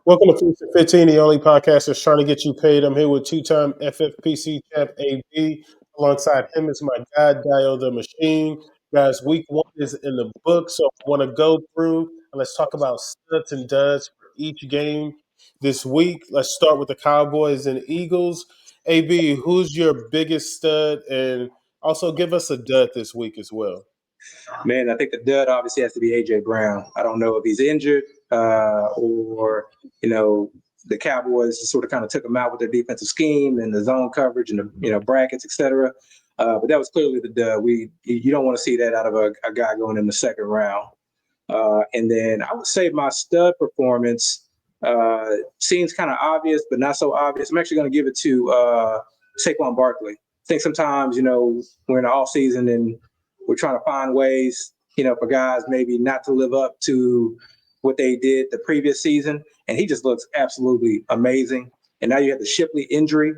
Welcome to First and 15, the only podcast that's trying to get you paid. I'm here with two-time FFPC champ AB. Alongside him is my guy, Dio the Machine. Guys, week one is in the book, so I want to go through and let's talk about studs and duds for each game this week. Let's start with the Cowboys and Eagles. AB, who's your biggest stud? And also give us a dud this week as well. Man, I think the dud obviously has to be AJ Brown. I don't know if he's injured or the Cowboys sort of kind of took him out with their defensive scheme and the zone coverage and the brackets, etc. But that was clearly the dud. You don't want to see that out of a guy going in the second round. And then I would say my stud performance seems kind of obvious, but not so obvious. I'm actually going to give it to Saquon Barkley. I think sometimes we're in the off season and we're trying to find ways, for guys maybe not to live up to what they did the previous season. And he just looks absolutely amazing. And now you have the Shipley injury.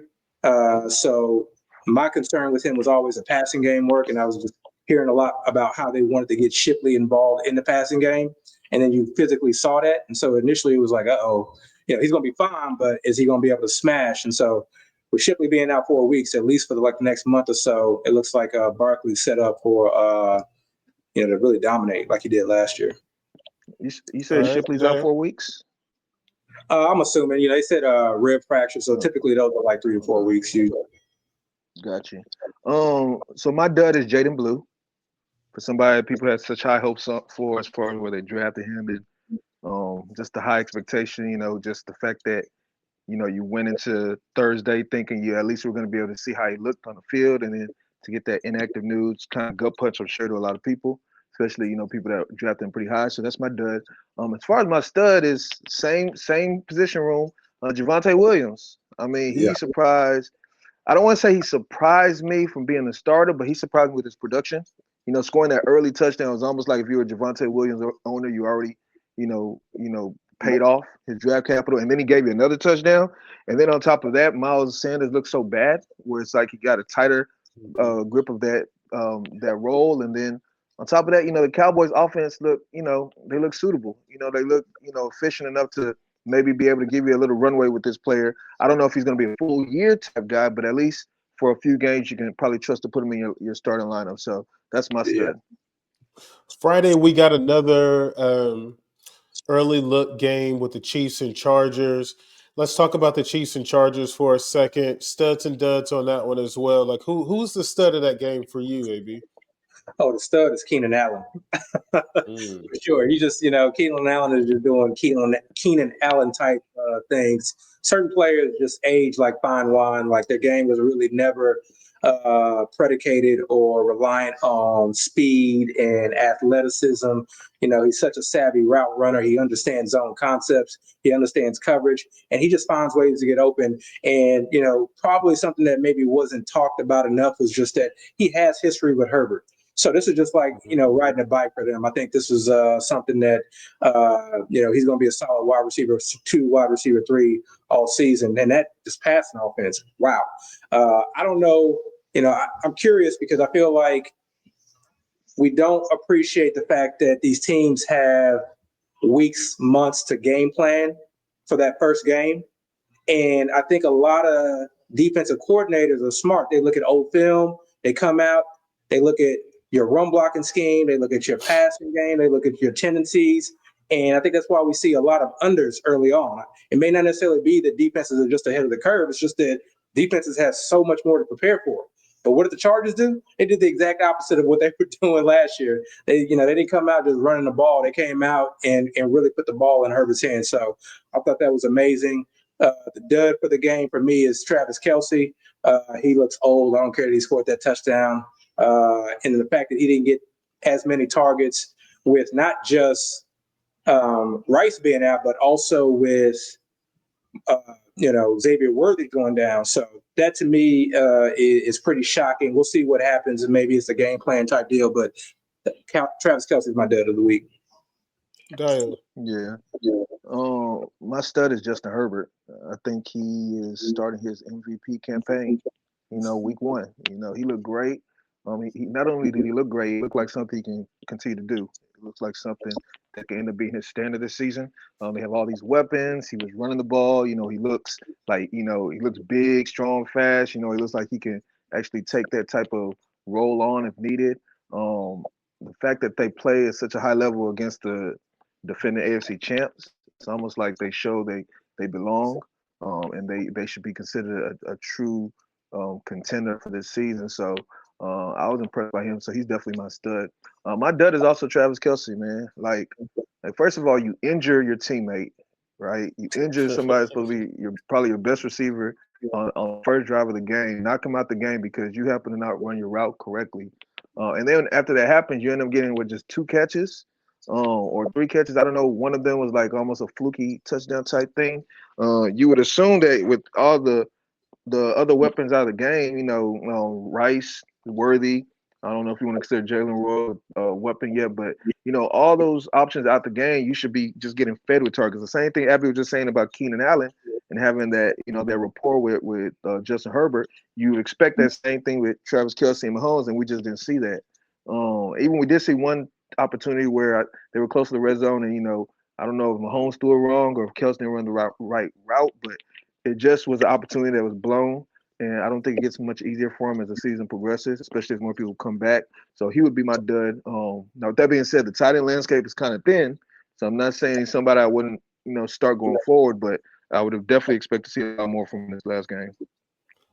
So my concern with him was always the passing game work. And I was just hearing a lot about how they wanted to get Shipley involved in the passing game. And then you physically saw that. And so initially it was like, he's going to be fine, but is he going to be able to smash? And so with Shipley being out 4 weeks, at least for the next month or so, it looks like Barkley's set up for to really dominate like he did last year. You said Shipley's out 4 weeks? I'm assuming. They said rib fracture, so typically those are like 3 to 4 weeks usually. Got you. So my dud is Jaden Blue. For somebody people had such high hopes for as far as where they drafted him, and just the high expectation. Just the fact that you went into Thursday thinking you at least were going to be able to see how he looked on the field, and then to get that inactive news kind of gut punch, I'm sure, to a lot of people, especially people that drafted him pretty high. So that's my dud. As far as my stud is same position room, Javonte Williams. I mean, he surprised. I don't want to say he surprised me from being a starter, but he surprised me with his production. Scoring that early touchdown was almost like if you were a Javonte Williams owner, you already, paid off his draft capital, and then he gave you another touchdown. And then on top of that, Miles Sanders looked so bad, where it's like he got a tighter grip of that role. And then on top of that, the Cowboys offense they look suitable. They look, efficient enough to maybe be able to give you a little runway with this player. I don't know if he's going to be a full year type guy, but at least for a few games, you can probably trust to put him in your starting lineup. So that's my stud. Friday, we got another early look game with the Chiefs and Chargers. Let's talk about the Chiefs and Chargers for a second. Studs and duds on that one as well. Like who's the stud of that game for you, AB? Oh, the stud is Keenan Allen. For sure. He just, Keenan Allen is just doing Keenan Allen type things. Certain players just age like fine wine. Like their game was really never predicated or reliant on speed and athleticism. He's such a savvy route runner. He understands zone concepts. He understands coverage, and he just finds ways to get open. And, probably something that maybe wasn't talked about enough was just that he has history with Herbert. So this is just like, riding a bike for them. I think this is something that, he's going to be a solid wide receiver 2, wide receiver 3 all season. And that just passing offense. Wow. I don't know. I'm curious because I feel like we don't appreciate the fact that these teams have weeks, months to game plan for that first game. And I think a lot of defensive coordinators are smart. They look at old film, they come out, they look at your run blocking scheme, they look at your passing game, they look at your tendencies. And I think that's why we see a lot of unders early on. It may not necessarily be that defenses are just ahead of the curve. It's just that defenses have so much more to prepare for. But what did the Chargers do? They did the exact opposite of what they were doing last year. They didn't come out just running the ball. They came out and really put the ball in Herbert's hands. So I thought that was amazing. The dud for the game for me is Travis Kelce. He looks old. I don't care that he scored that touchdown. And the fact that he didn't get as many targets with not just Rice being out, but also with Xavier Worthy going down. So that to me is pretty shocking. We'll see what happens, and maybe it's a game plan type deal. But Travis Kelce is my dud of the week. Dial. Yeah. My stud is Justin Herbert. I think he is starting his MVP campaign. Week one. He looked great. He not only did he look great, he looked like something he can continue to do. It looks like something that could end up being his standard this season. They have all these weapons. He was running the ball. He looks like, he looks big, strong, fast. He looks like he can actually take that type of role on if needed. The fact that they play at such a high level against the defending AFC champs, it's almost like they show they belong, and they should be considered a true contender for this season. So I was impressed by him. So he's definitely my stud. My dud is also Travis Kelce, man. Like first of all, you injure your teammate, right? You injure somebody that's supposed to be probably your best receiver on the first drive of the game. Knock him out the game because you happen to not run your route correctly. And then after that happens, you end up getting with just 2 catches or 3 catches. I don't know. One of them was like almost a fluky touchdown type thing. You would assume that with all the other weapons out of the game, Rice, Worthy. I don't know if you want to consider Jalen Roy a weapon yet, but all those options out the game, you should be just getting fed with targets. The same thing Abby was just saying about Keenan Allen and having that that rapport with Justin Herbert. You would expect that same thing with Travis Kelce and Mahomes, and we just didn't see that. Even we did see one opportunity where they were close to the red zone, and I don't know if Mahomes threw it wrong or if Kelce didn't run the right route, but it just was an opportunity that was blown. And I don't think it gets much easier for him as the season progresses, especially as more people come back. So he would be my dud. Now, with that being said, the tight end landscape is kind of thin. So I'm not saying he's somebody I wouldn't, start going forward, but I would have definitely expected to see a lot more from this last game.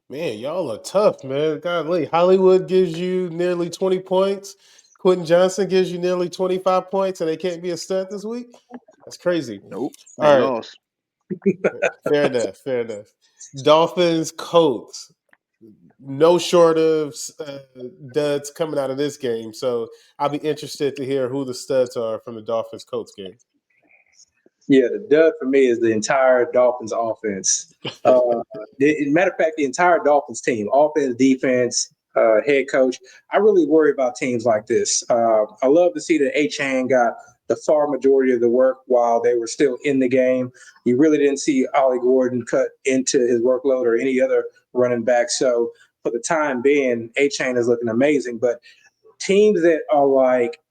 Man, y'all are tough, man. Golly, Hollywood gives you nearly 20 points. Quentin Johnson gives you nearly 25 points, and they can't be a stud this week? That's crazy. Nope. All right. Lost. Fair enough. Dolphins, Colts. No short of duds coming out of this game. So I'll be interested to hear who the studs are from the Dolphins Colts game. Yeah, the dud for me is the entire Dolphins offense. Matter of fact, the entire Dolphins team, offense, defense, head coach. I really worry about teams like this. I love to see that Achane got the far majority of the work while they were still in the game. You really didn't see Ollie Gordon cut into his workload or any other running back. So for the time being, Achane is looking amazing. But teams that are like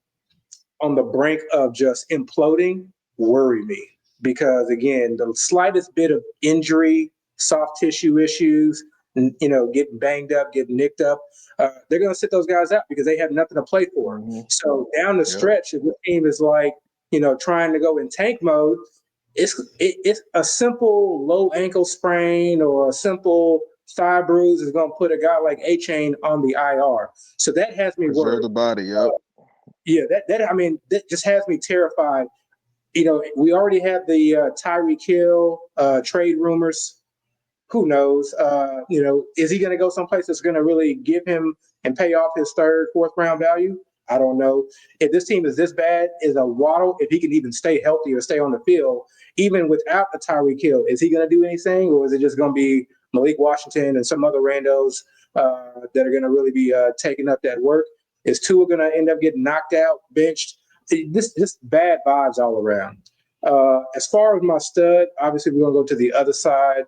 on the brink of just imploding worry me because, again, the slightest bit of injury, soft tissue issues, getting banged up, getting nicked up, they're going to sit those guys out because they have nothing to play for. Mm-hmm. So down the stretch, if the team is like, trying to go in tank mode, it's a simple low ankle sprain or a simple thigh bruise is going to put a guy like Achane on the IR. So that has me worried. Preserve the body, yep. Yeah, that just has me terrified. We already have the Tyreek Hill trade rumors. Who knows? Is he going to go someplace that's going to really give him and pay off his 3rd, 4th round value? I don't know. If this team is this bad, is a Waddle, if he can even stay healthy or stay on the field, even without a Tyreek Hill, is he going to do anything, or is it just going to be Malik Washington and some other randos that are going to really be taking up that work? Is Tua going to end up getting knocked out, benched? This bad vibes all around. As far as my stud, obviously we're going to go to the other side.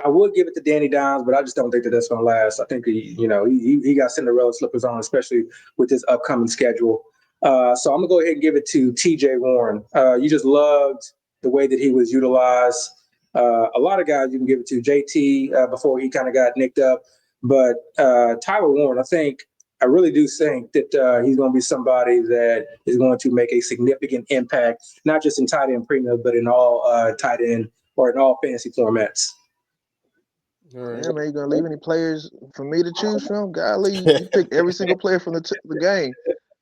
I would give it to Danny Dimes, but I just don't think that's going to last. I think he got Cinderella slippers on, especially with his upcoming schedule. So I'm going to go ahead and give it to TJ Warren. You just loved the way that he was utilized. A lot of guys you can give it to. JT before he kind of got nicked up. But Tyler Warren, I really do think that he's going to be somebody that is going to make a significant impact, not just in tight end premium, but in all tight end or in all fantasy formats. Right. Yeah, man, you gonna leave any players for me to choose from? Golly, you pick every single player from the game.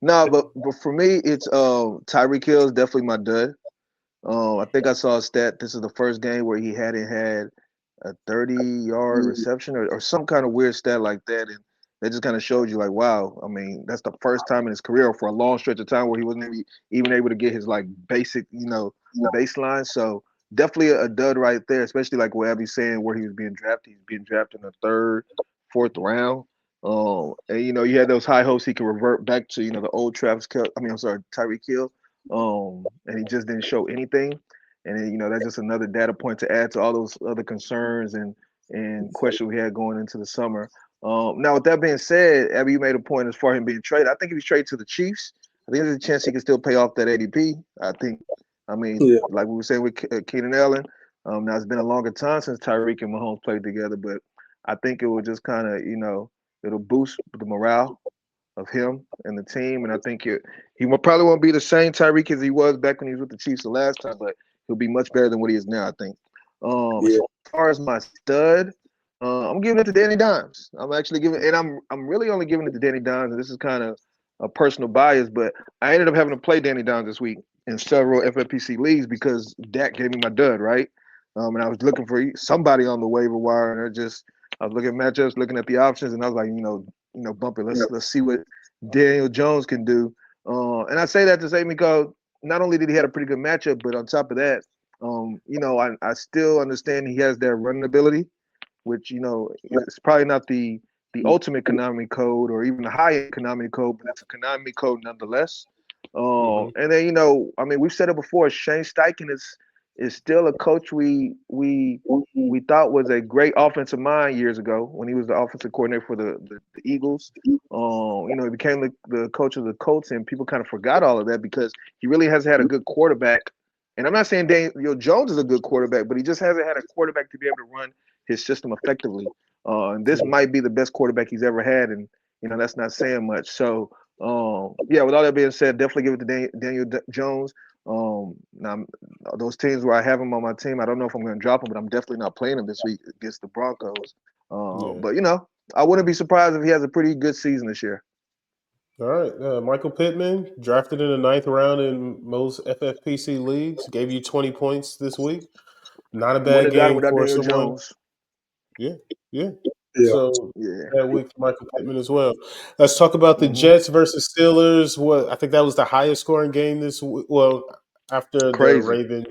No, but for me, it's Tyreek Hill is definitely my dud. I think I saw a stat. This is the first game where he hadn't had a 30-yard reception or some kind of weird stat like that, and that just kind of showed you like, wow. I mean, that's the first time in his career for a long stretch of time where he wasn't even able to get his like basic, baseline. So. Definitely a dud right there, especially like what Abby's saying, where he was being drafted. He's being drafted in the 3rd, 4th round. And you had those high hopes he could revert back to, the old Tyreek Hill. And he just didn't show anything. And then, that's just another data point to add to all those other concerns and questions we had going into the summer. Now, with that being said, Abby, you made a point as far as him being traded. I think if he's traded to the Chiefs, I think there's a chance he can still pay off that ADP. I mean, Yeah. like we were saying with Keenan Allen, now it's been a longer time since Tyreek and Mahomes played together, but I think it will just kind of, it'll boost the morale of him and the team. And I think he probably won't be the same Tyreek as he was back when he was with the Chiefs the last time, but he'll be much better than what he is now, I think. As far as my stud, I'm giving it to Danny Dimes. I'm actually giving, and I'm really only giving it to Danny Dimes. And this is kind of a personal bias, but I ended up having to play Danny Dimes this week in several FFPC leagues because Dak gave me my dud, right? And I was looking for somebody on the waiver wire, and I was looking at matchups, looking at the options, and I was like, bump it. Let's see what Daniel Jones can do. And I say that to say because not only did he have a pretty good matchup, but on top of that, I still understand he has that running ability, which it's probably not the ultimate Konami code or even the high-end Konami code, but it's a Konami code nonetheless. And then we've said it before. Shane Steichen is still a coach we thought was a great offensive mind years ago when he was the offensive coordinator for the Eagles. He became the coach of the Colts, and people kind of forgot all of that because he really hasn't had a good quarterback. And I'm not saying Daniel Jones is a good quarterback, but he just hasn't had a quarterback to be able to run his system effectively. And this might be the best quarterback he's ever had, and that's not saying much. So with all that being said, definitely give it to Daniel Jones. Now those teams where I have him on my team, I don't know if I'm going to drop him, but I'm definitely not playing him this week against the Broncos. But I wouldn't be surprised if he has a pretty good season this year. All right, Michael Pittman, drafted in the 9th round in most FFPC leagues, gave you 20 points this week. Not a bad game for Daniel someone. Jones. Yeah. So that week for Michael Pittman as well. Let's talk about the Jets versus Steelers. I think that was the highest scoring game this week. Well, after the Ravens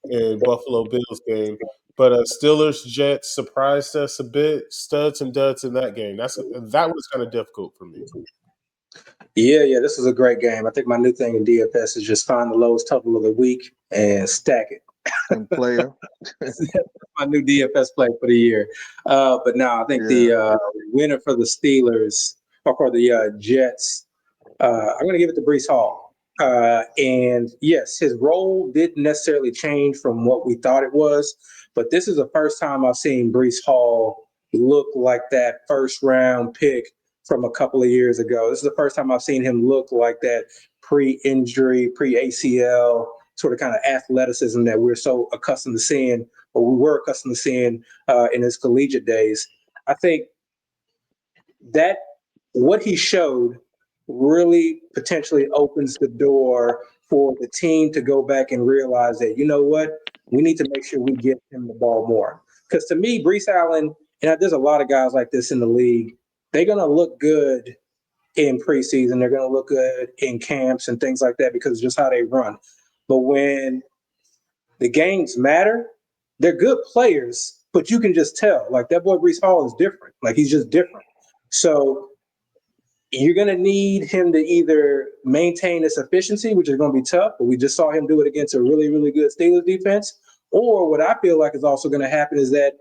and Buffalo Bills game. But Steelers Jets surprised us a bit. Studs and duds in that game. That was kind of difficult for me. Yeah, this is a great game. I think my new thing in DFS is just find the lowest total of the week and stack it. And player. My new DFS play for the year. But now I think the winner for the Steelers or for the Jets, I'm going to give it to Breece Hall. And yes, his role didn't necessarily change from what we thought it was, but this is the first time I've seen Breece Hall look like that first round pick from a couple of years ago. This is the first time I've seen him look like that pre-injury, pre-ACL sort of kind of athleticism that we're so accustomed to seeing, or we were accustomed to seeing in his collegiate days. I think that what he showed really potentially opens the door for the team to go back and realize that, you know what, we need to make sure we get him the ball more. Because to me, Breece Allen, and there's a lot of guys like this in the league, they're going to look good in preseason. They're going to look good in camps and things like that because it's just how they run. But when the games matter, they're good players, but you can just tell. Like, that boy Breece Hall is different. Like, he's just different. So you're going to need him to either maintain his efficiency, which is going to be tough, but we just saw him do it against a really, really good Steelers defense. Or what I feel like is also going to happen is that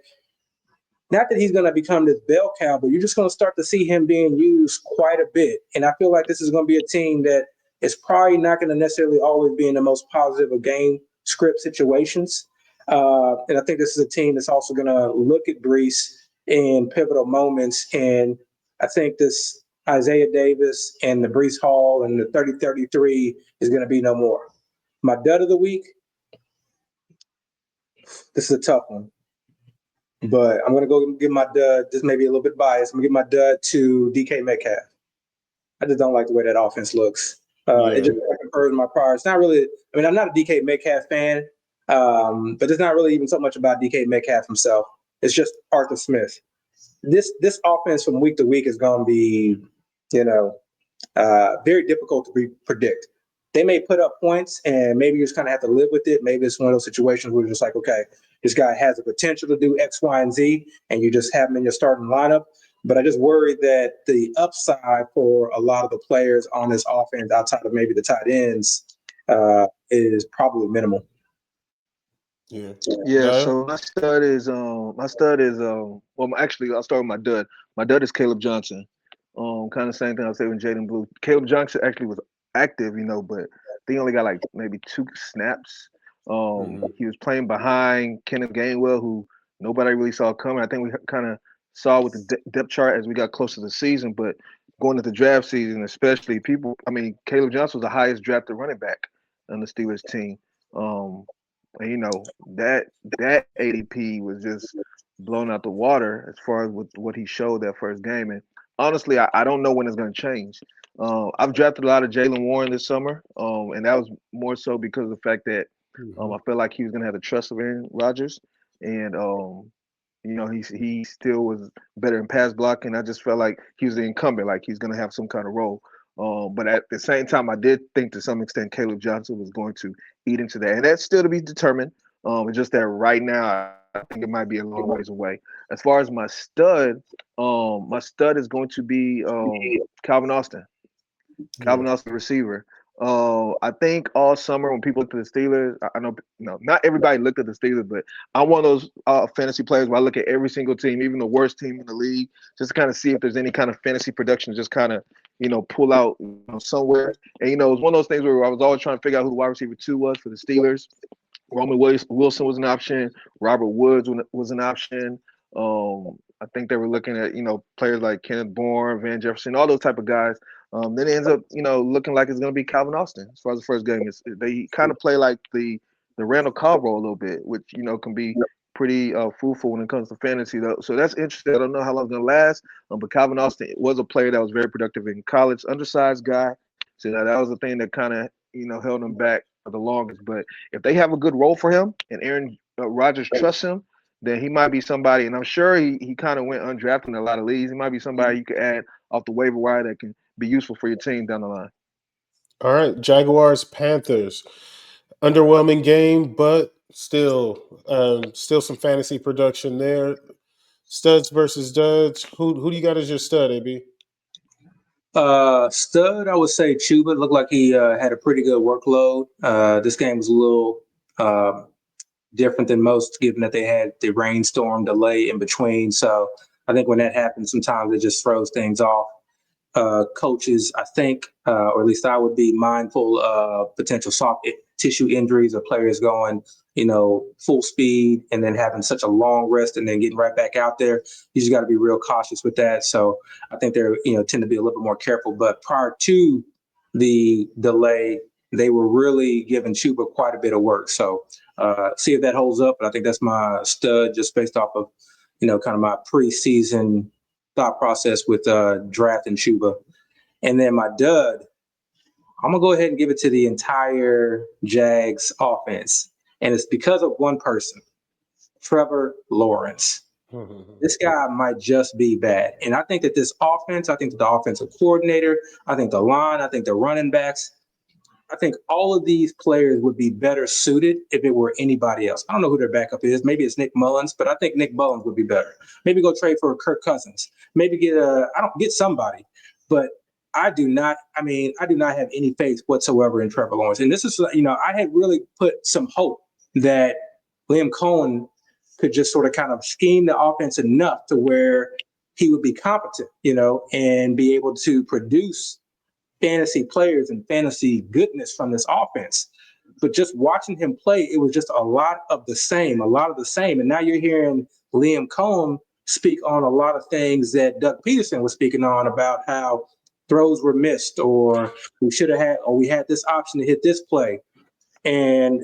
not that he's going to become this bell cow, but you're just going to start to see him being used quite a bit. And I feel like this is going to be a team that is probably not going to necessarily always be in the most positive of game script situations. And I think this is a team that's also going to look at Breece in pivotal moments. And I think this Isaiah Davis and the Breece Hall and the 30-33 is going to be no more. My dud of the week, this is a tough one. But I'm going to go give my dud, this may be a little bit biased, I'm going to give my dud to DK Metcalf. I just don't like the way that offense looks. It just confirms my prior. It's not really, I'm not a DK Metcalf fan, but it's not really even so much about DK Metcalf himself. It's just Arthur Smith. This offense from week to week is going to be, very difficult to predict. They may put up points and maybe you just kind of have to live with it. Maybe it's one of those situations where you're just like, okay, this guy has the potential to do X, Y, and Z, and you just have him in your starting lineup. But I just worry that the upside for a lot of the players on this offense outside of maybe the tight ends is probably minimal. Yeah. So my stud is well, actually I'll start with my dud. My dud is Caleb Johnson. Kind of same thing I say with Jaden Blue. Caleb Johnson actually was active, but they only got like maybe 2 snaps. He was playing behind Kenneth Gainwell, who nobody really saw coming. I think we kind of saw with the depth chart as we got closer to the season, but going into the draft season, especially Caleb Johnson was the highest drafted running back on the Steelers team. And that ADP was just blown out the water as far as with what he showed that first game. And honestly, I don't know when it's going to change. I've drafted a lot of Jaylen Warren this summer, and that was more so because of the fact that I felt like he was going to have the trust of Aaron Rodgers, and he still was better in pass blocking. I just felt like he was the incumbent, like he's going to have some kind of role. But at the same time, I did think to some extent Caleb Johnson was going to eat into that, and that's still to be determined. It's just that right now, I think it might be a long ways away. As far as my stud is going to be Calvin Austin. Calvin Austin, receiver. I think all summer when people look at the Steelers, I know not everybody looked at the Steelers, but I'm one of those fantasy players where I look at every single team, even the worst team in the league, just to kind of see if there's any kind of fantasy production, just kind of pull out somewhere. And it was one of those things where I was always trying to figure out who the wide receiver 2 was for the Steelers. Roman Wilson was an option. Robert Woods was an option. I think they were looking at players like Kenneth Bourne, Van Jefferson, all those type of guys. Then it ends up looking like it's going to be Calvin Austin as far as the first game. They kind of play like the Randall Cobb role a little bit, which can be pretty fruitful when it comes to fantasy. Though. So that's interesting. I don't know how long it's going to last. But Calvin Austin was a player that was very productive in college, undersized guy. So that was the thing that kind of held him back for the longest. But if they have a good role for him and Aaron Rodgers trusts him, then he might be somebody. And I'm sure he kind of went undrafted in a lot of leagues. He might be somebody you could add off the waiver wire that can be useful for your team down the line. All right, Jaguars, Panthers. Underwhelming game, but still some fantasy production there. Studs versus duds. Who do you got as your stud, AB? Stud, I would say Chuba. Looked like he had a pretty good workload. This game was a little different than most, given that they had the rainstorm delay in between. So I think when that happens, sometimes it just throws things off. Coaches, I think, or at least I would be mindful of potential soft tissue injuries or players going, full speed and then having such a long rest and then getting right back out there. You just got to be real cautious with that. So I think they're, tend to be a little bit more careful. But prior to the delay, they were really giving Chuba quite a bit of work. So see if that holds up. But I think that's my stud just based off of, kind of my preseason thought process with draft and Chuba. And then my dud, I'm going to go ahead and give it to the entire Jags offense. And it's because of one person, Trevor Lawrence. This guy might just be bad. And I think that this offense, I think that the offensive coordinator, I think the line, I think the running backs, I think all of these players would be better suited if it were anybody else. I don't know who their backup is. Maybe it's Nick Mullins, but I think Nick Mullins would be better. Maybe go trade for Kirk Cousins. Maybe get somebody. But I do not have any faith whatsoever in Trevor Lawrence. And this is, I had really put some hope that Liam Cohen could just sort of kind of scheme the offense enough to where he would be competent, and be able to produce fantasy players and fantasy goodness from this offense. But just watching him play, it was just a lot of the same. And now you're hearing Liam Cohen speak on a lot of things that Doug Peterson was speaking on about how throws were missed, or we had this option to hit this play. And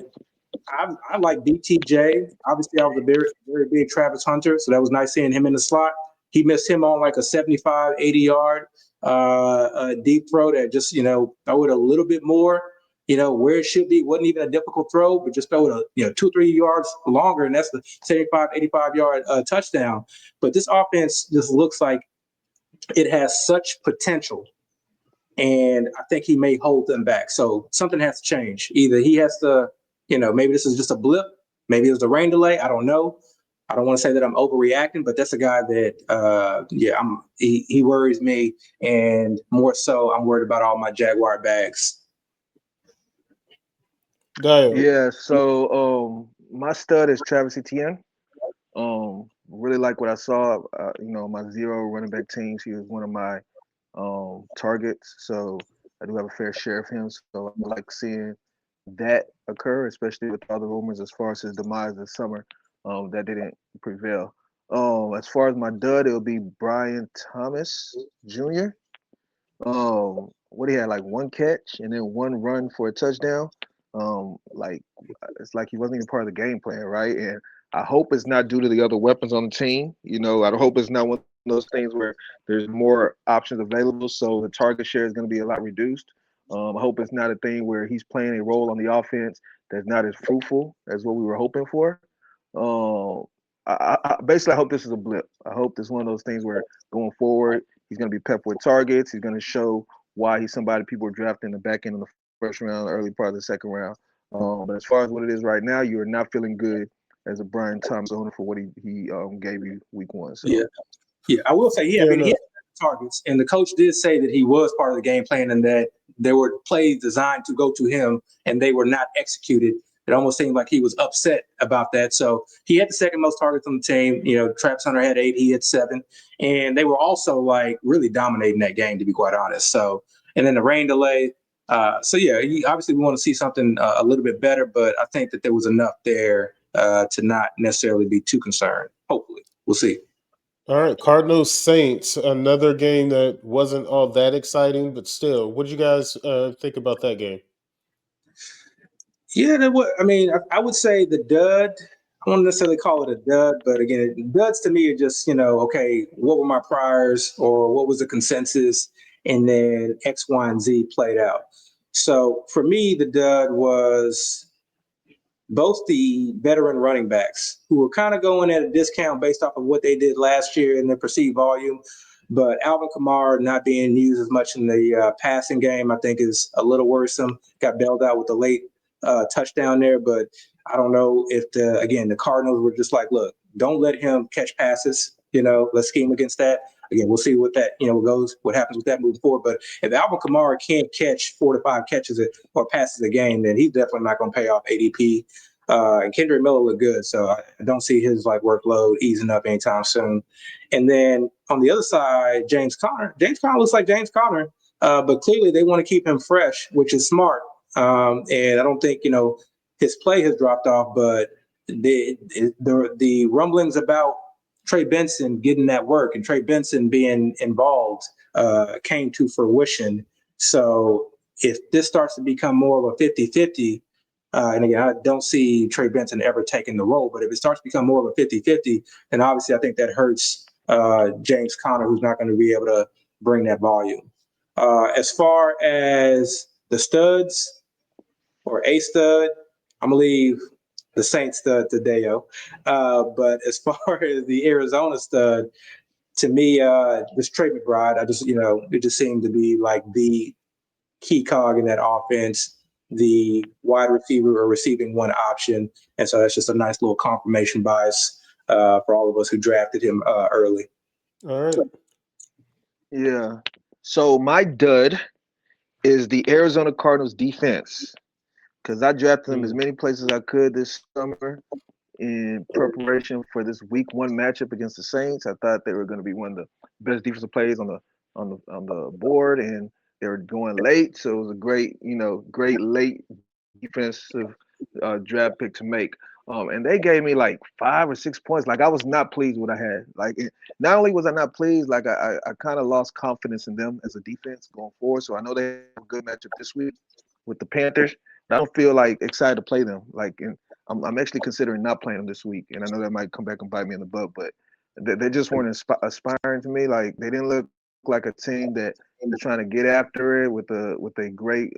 I like BTJ. Obviously, I was a very, very big Travis Hunter, so that was nice seeing him in the slot. He missed him on like a 75, 80-yard deep throw that just, throw it a little bit more, where it should be. Wasn't even a difficult throw, but just throw it 2 or 3 yards longer, and that's the 75, 85-yard touchdown. But this offense just looks like it has such potential, and I think he may hold them back. So something has to change. Either he has to, maybe this is just a blip. Maybe it was a rain delay. I don't know. I don't want to say that I'm overreacting, but that's a guy that, he worries me, and more so, I'm worried about all my Jaguar bags. Yeah, so my stud is Travis Etienne. Really like what I saw. My 0 running back teams. He was one of my targets. So I do have a fair share of him. So I like seeing that occur, especially with all the rumors as far as his demise this summer. That didn't prevail. As far as my dud, it'll be Brian Thomas Jr. What he had, like one catch and then one run for a touchdown. Like it's like he wasn't even part of the game plan, right? And I hope it's not due to the other weapons on the team. I hope it's not one of those things where there's more options available, so the target share is going to be a lot reduced. I hope it's not a thing where he's playing a role on the offense that's not as fruitful as what we were hoping for. Basically, I hope this is a blip. I hope this is one of those things where going forward, he's going to be pepped with targets. He's going to show why he's somebody people are drafting in the back end of the first round, early part of the second round. But as far as what it is right now, you are not feeling good as a Brian Thomas owner for what he gave you week one. So. Yeah, I will say he had targets, and the coach did say that he was part of the game plan and that there were plays designed to go to him and they were not executed. It almost seemed like he was upset about that. So he had the second most targets on the team. Travis Hunter had 8, he had 7, and they were also like really dominating that game, to be quite honest. So, and then the rain delay. Obviously we want to see something a little bit better, but I think that there was enough there to not necessarily be too concerned. Hopefully, we'll see. All right, Cardinals Saints, another game that wasn't all that exciting, but still, what did you guys think about that game? Yeah, I would say the dud. I won't necessarily call it a dud, but again, duds to me are just, okay, what were my priors or what was the consensus? And then X, Y, and Z played out. So for me, the dud was both the veteran running backs who were kind of going at a discount based off of what they did last year in their perceived volume. But Alvin Kamara not being used as much in the passing game, I think, is a little worrisome. Got bailed out with a late touchdown there, but I don't know if the Cardinals were just like, look, don't let him catch passes. Let's scheme against that. Again, we'll see what that what happens with that moving forward. But if Alvin Kamara can't catch 4 to 5 catches or passes a game, then he's definitely not going to pay off ADP. And Kendrick Miller looked good, so I don't see his workload easing up anytime soon. And then on the other side, James Conner. James Conner looks like James Conner, but clearly they want to keep him fresh, which is smart. And I don't think his play has dropped off, but the rumblings about Trey Benson getting that work and Trey Benson being involved came to fruition. So if this starts to become more of a 50-50, and again, I don't see Trey Benson ever taking the role, but if it starts to become more of a 50-50, then obviously I think that hurts James Conner, who's not going to be able to bring that volume. As far as the studs or a stud, I'm going to leave the Saints stud to Deo. But as far as the Arizona stud, to me, this Trey McBride, it just seemed to be like the key cog in that offense, the wide receiver or receiving one option. And so that's just a nice little confirmation bias for all of us who drafted him early. All right. Yeah. So my dud is the Arizona Cardinals defense, because I drafted them as many places as I could this summer in preparation for this week 1 matchup against the Saints. I thought they were going to be one of the best defensive plays on the board, and they were going late, so it was a great late defensive draft pick to make. And they gave me like 5 or 6 points. Like, I was not pleased with what I had. Like, not only was I not pleased, like I kind of lost confidence in them as a defense going forward. So I know they have a good matchup this week with the Panthers. I don't feel like excited to play them. Like, and I'm actually considering not playing them this week. And I know that might come back and bite me in the butt, but they just weren't aspiring to me. Like, they didn't look like a team that they're trying to get after it with a great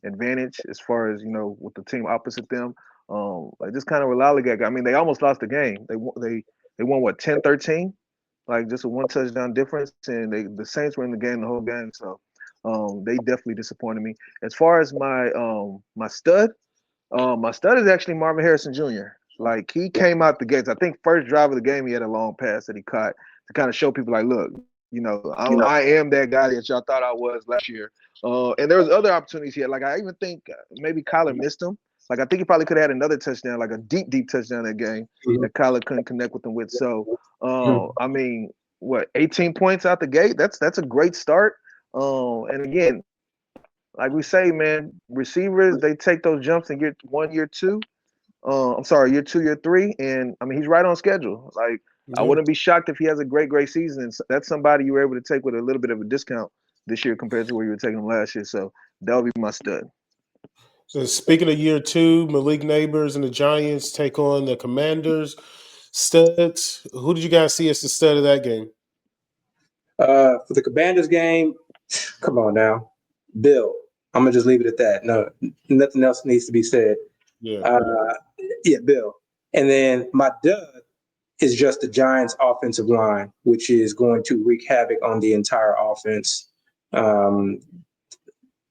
advantage as far as with the team opposite them. Like, just kind of lollygag. I mean, they almost lost the game. They won what, 10-13, like just a 1 touchdown difference, and the Saints were in the game the whole game. So they definitely disappointed me. As far as my stud is actually Marvin Harrison Jr. Like, he came out the gates. I think first drive of the game he had a long pass that he caught to kind of show people like, look, I am that guy that y'all thought I was last year. And there was other opportunities here. Like, I even think maybe Kyler missed him. Like, I think he probably could have had another touchdown, like a deep touchdown that game that Kyler couldn't connect with him with. So, I mean, 18 points out the gate. That's a great start. And again, like we say, man, receivers, they take those jumps in year 1, year 2. Year 2, year 3, and I mean he's right on schedule. Like I Yeah. wouldn't be shocked if he has a great season. And that's somebody you were able to take with a little bit of a discount this year compared to where you were taking him last year. So that'll be my stud. Speaking of year 2, Malik Neighbors and the Giants take on the Commanders. Studs. Who did you guys see as the stud of that game? For the Commanders game, come on now, Bill. I'm gonna just leave it at that. No, nothing else needs to be said. Yeah. Bill. And then my dud is just the Giants' offensive line, which is going to wreak havoc on the entire offense. That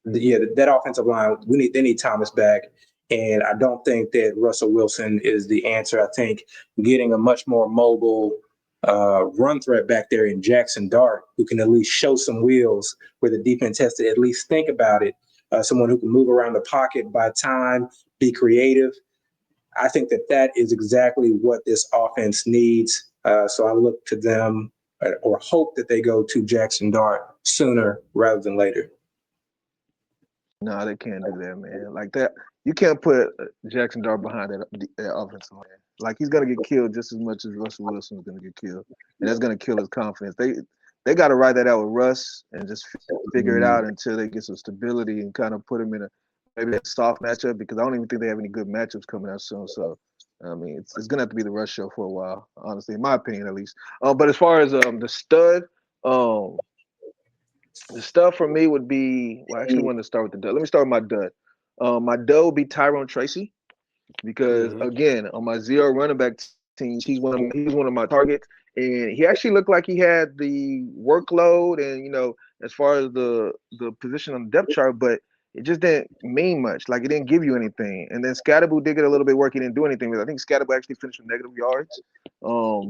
offensive line, they need Thomas back. And I don't think that Russell Wilson is the answer. I think getting a much more mobile run threat back there in Jackson Dart, who can at least show some wheels where the defense has to at least think about it. Someone who can move around the pocket by time, be creative. I think that is exactly what this offense needs. So I look to them or hope that they go to Jackson Dart sooner rather than later. No, they can't do that, man. Like that, you can't put Jackson Dart behind that offensive line. Like he's gonna get killed just as much as Russell Wilson is gonna get killed, and that's gonna kill his confidence. They got to ride that out with Russ and just figure it out until they get some stability and kind of put him in maybe a soft matchup, because I don't even think they have any good matchups coming out soon. So, I mean, it's gonna have to be the Russ show for a while, honestly, in my opinion at least. But as far as the stud, the stud for me would be, I actually wanted to start with the dud. Let me start with my dud. My dud would be Tyrone Tracy, because again, on my zero running back team, he's one of my targets, and he actually looked like he had the workload and as far as the position on the depth chart, but it just didn't mean much. Like it didn't give you anything. And then Scatterboo did get a little bit work. He didn't do anything with it. I think Scatterboo actually finished with negative yards.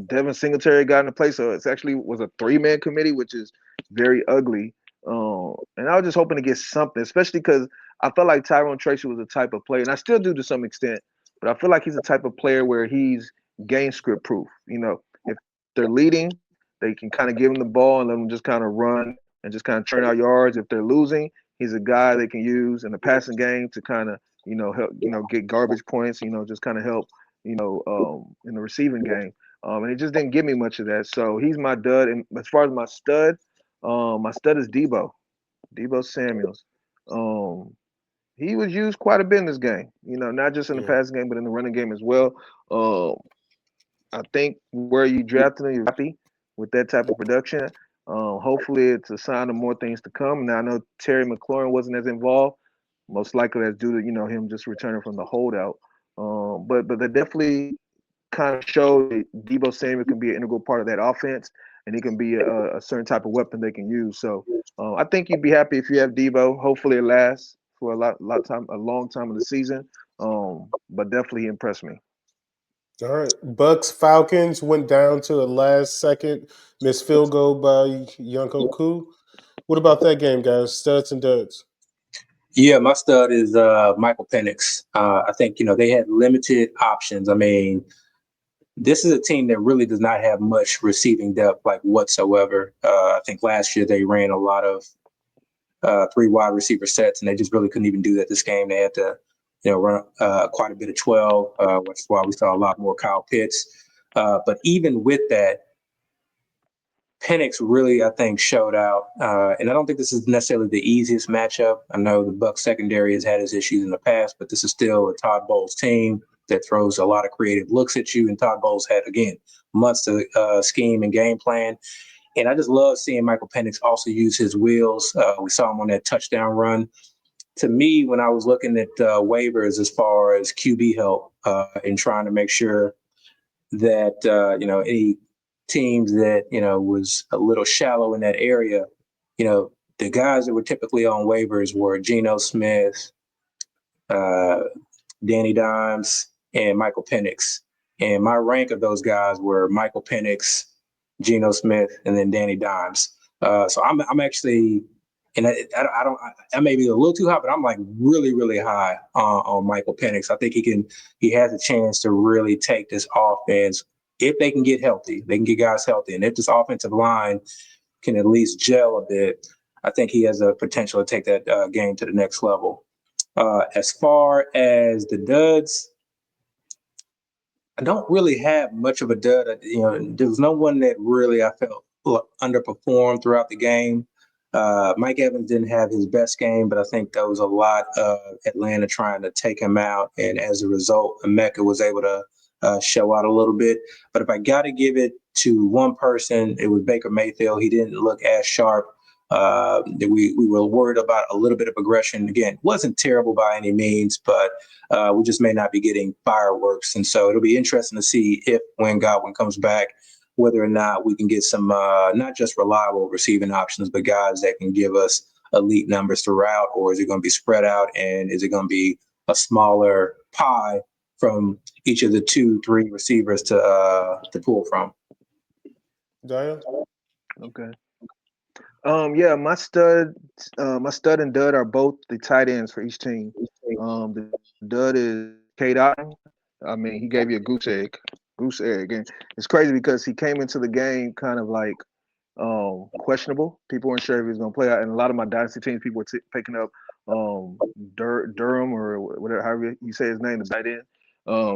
Devin Singletary got into play, so it's actually was a 3-man committee, which is very ugly. And I was just hoping to get something, especially because I felt like Tyrone Tracy was a type of player, and I still do to some extent, but I feel like he's a type of player where he's game script proof. If they're leading, they can kind of give him the ball and let him just kind of run and just kind of churn out yards. If they're losing, he's a guy they can use in the passing game to kind of, help, get garbage points, just kind of help, in the receiving game. And he just didn't give me much of that. So he's my dud. And as far as my stud is Deebo Samuels. He was used quite a bit in this game, not just in the passing game, but in the running game as well. I think where you drafted him, you're happy with that type of production. Hopefully it's a sign of more things to come. Now I know Terry McLaurin wasn't as involved, most likely that's due to him just returning from the holdout. But they definitely kind of showed that Deebo Samuel can be an integral part of that offense, and he can be a certain type of weapon they can use. So I think you'd be happy if you have Deebo. Hopefully it lasts for a long time of the season. But definitely impressed me. All right. Bucks Falcons went down to a last second missed field goal by Younghoe Koo. What about that game, guys? Studs and duds. Yeah, my stud is Michael Penix. I think they had limited options. I mean, this is a team that really does not have much receiving depth, like whatsoever. I think last year they ran a lot of 3 wide receiver sets, and they just really couldn't even do that this game. They had to run quite a bit of 12, which is why we saw a lot more Kyle Pitts. But even with that, Penix really, I think, showed out. And I don't think this is necessarily the easiest matchup. I know the Bucs secondary has had its issues in the past, but this is still a Todd Bowles team that throws a lot of creative looks at you. And Todd Bowles had, again, months to scheme and game plan. And I just love seeing Michael Penix also use his wheels. We saw him on that touchdown run. To me, when I was looking at waivers as far as QB help and trying to make sure that, any teams that, was a little shallow in that area, the guys that were typically on waivers were Geno Smith, Danny Dimes, and Michael Penix. And my rank of those guys were Michael Penix, Geno Smith, and then Danny Dimes. So I'm actually, and I may be a little too high, but I'm like really, really high on Michael Penix. I think he has a chance to really take this offense if they can get healthy, they can get guys healthy, and if this offensive line can at least gel a bit, I think he has a potential to take that game to the next level. As far as the duds, I don't really have much of a dud. There was no one that really I felt underperformed throughout the game. Mike Evans didn't have his best game, but I think there was a lot of Atlanta trying to take him out, and as a result, Emeka was able to show out a little bit. But if I got to give it to one person, it was Baker Mayfield. He didn't look as sharp. We were worried about a little bit of aggression. Again, wasn't terrible by any means, but we just may not be getting fireworks. And so it'll be interesting to see if when Godwin comes back, whether or not we can get some not just reliable receiving options, but guys that can give us elite numbers throughout, or is it going to be spread out, and is it going to be a smaller pie from each of the 2-3 receivers to pull from? Diane? Okay. Yeah, my stud and dud are both the tight ends for each team. The dud is Cade Otton. I mean, he gave you a goose egg. And it's crazy because he came into the game kind of like questionable. People weren't sure if he was going to play out, and a lot of my dynasty teams, people were picking up Durham or whatever, however you say his name, the tight end.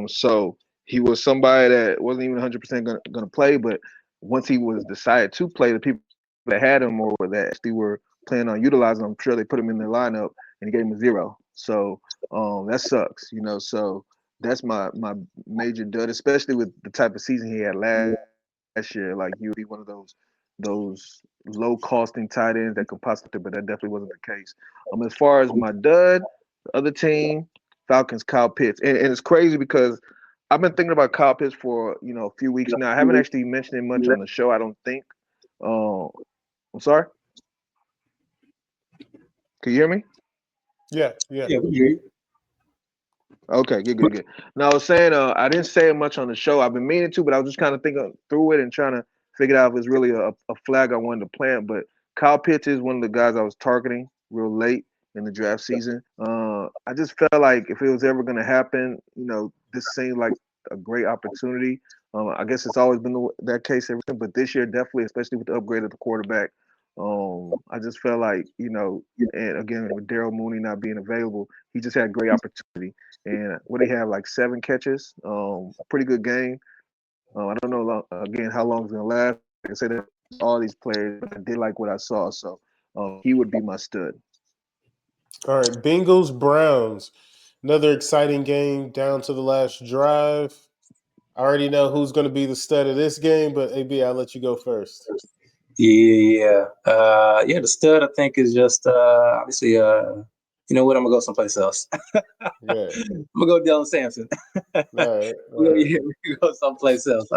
So he was somebody that wasn't even 100% going to play, but once he was decided to play, the people that had him or that actually were planning on utilizing him, I'm sure they put him in their lineup and he gave him a 0. So that sucks, So that's my major dud, especially with the type of season he had last year. Like, you would be one of those low costing tight ends that could possibly, but that definitely wasn't the case. As far as my dud, the other team, Falcons, Kyle Pitts, and it's crazy because I've been thinking about Kyle Pitts for a few weeks now. I haven't actually mentioned him much on the show, I don't think. I'm sorry. Can you hear me? Yeah. Okay, good. Now I was saying I didn't say it much on the show. I've been meaning to, but I was just kind of thinking through it and trying to figure out if it's really a flag I wanted to plant. But Kyle Pitts is one of the guys I was targeting real late in the draft season. I just felt like if it was ever going to happen, this seemed like a great opportunity. I guess it's always been that case ever since, but this year definitely, especially with the upgrade of the quarterback. I just felt like, and again, with Daryl Mooney not being available, he just had great opportunity. And what he have, like 7 catches, a pretty good game. I don't know again how long it's gonna last. I can say that all these players, but I did like what I saw, so he would be my stud. All right, Bengals, Browns. Another exciting game down to the last drive. I already know who's going to be the stud of this game, but AB, I'll let you go first. Yeah. The stud I think is just obviously you know what, I'm gonna go someplace else. Yeah. I'm gonna go Dylan Sampson. All right. Yeah, we can go someplace else.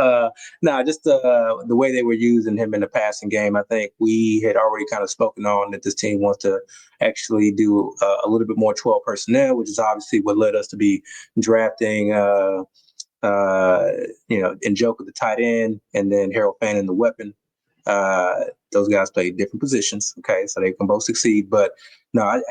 Just the way they were using him in the passing game, I think we had already kind of spoken on that this team wants to actually do a little bit more 12 personnel, which is obviously what led us to be drafting Njoku the tight end, and then Harold Fannin the weapon. Those guys play different positions, okay, so they can both succeed. But no,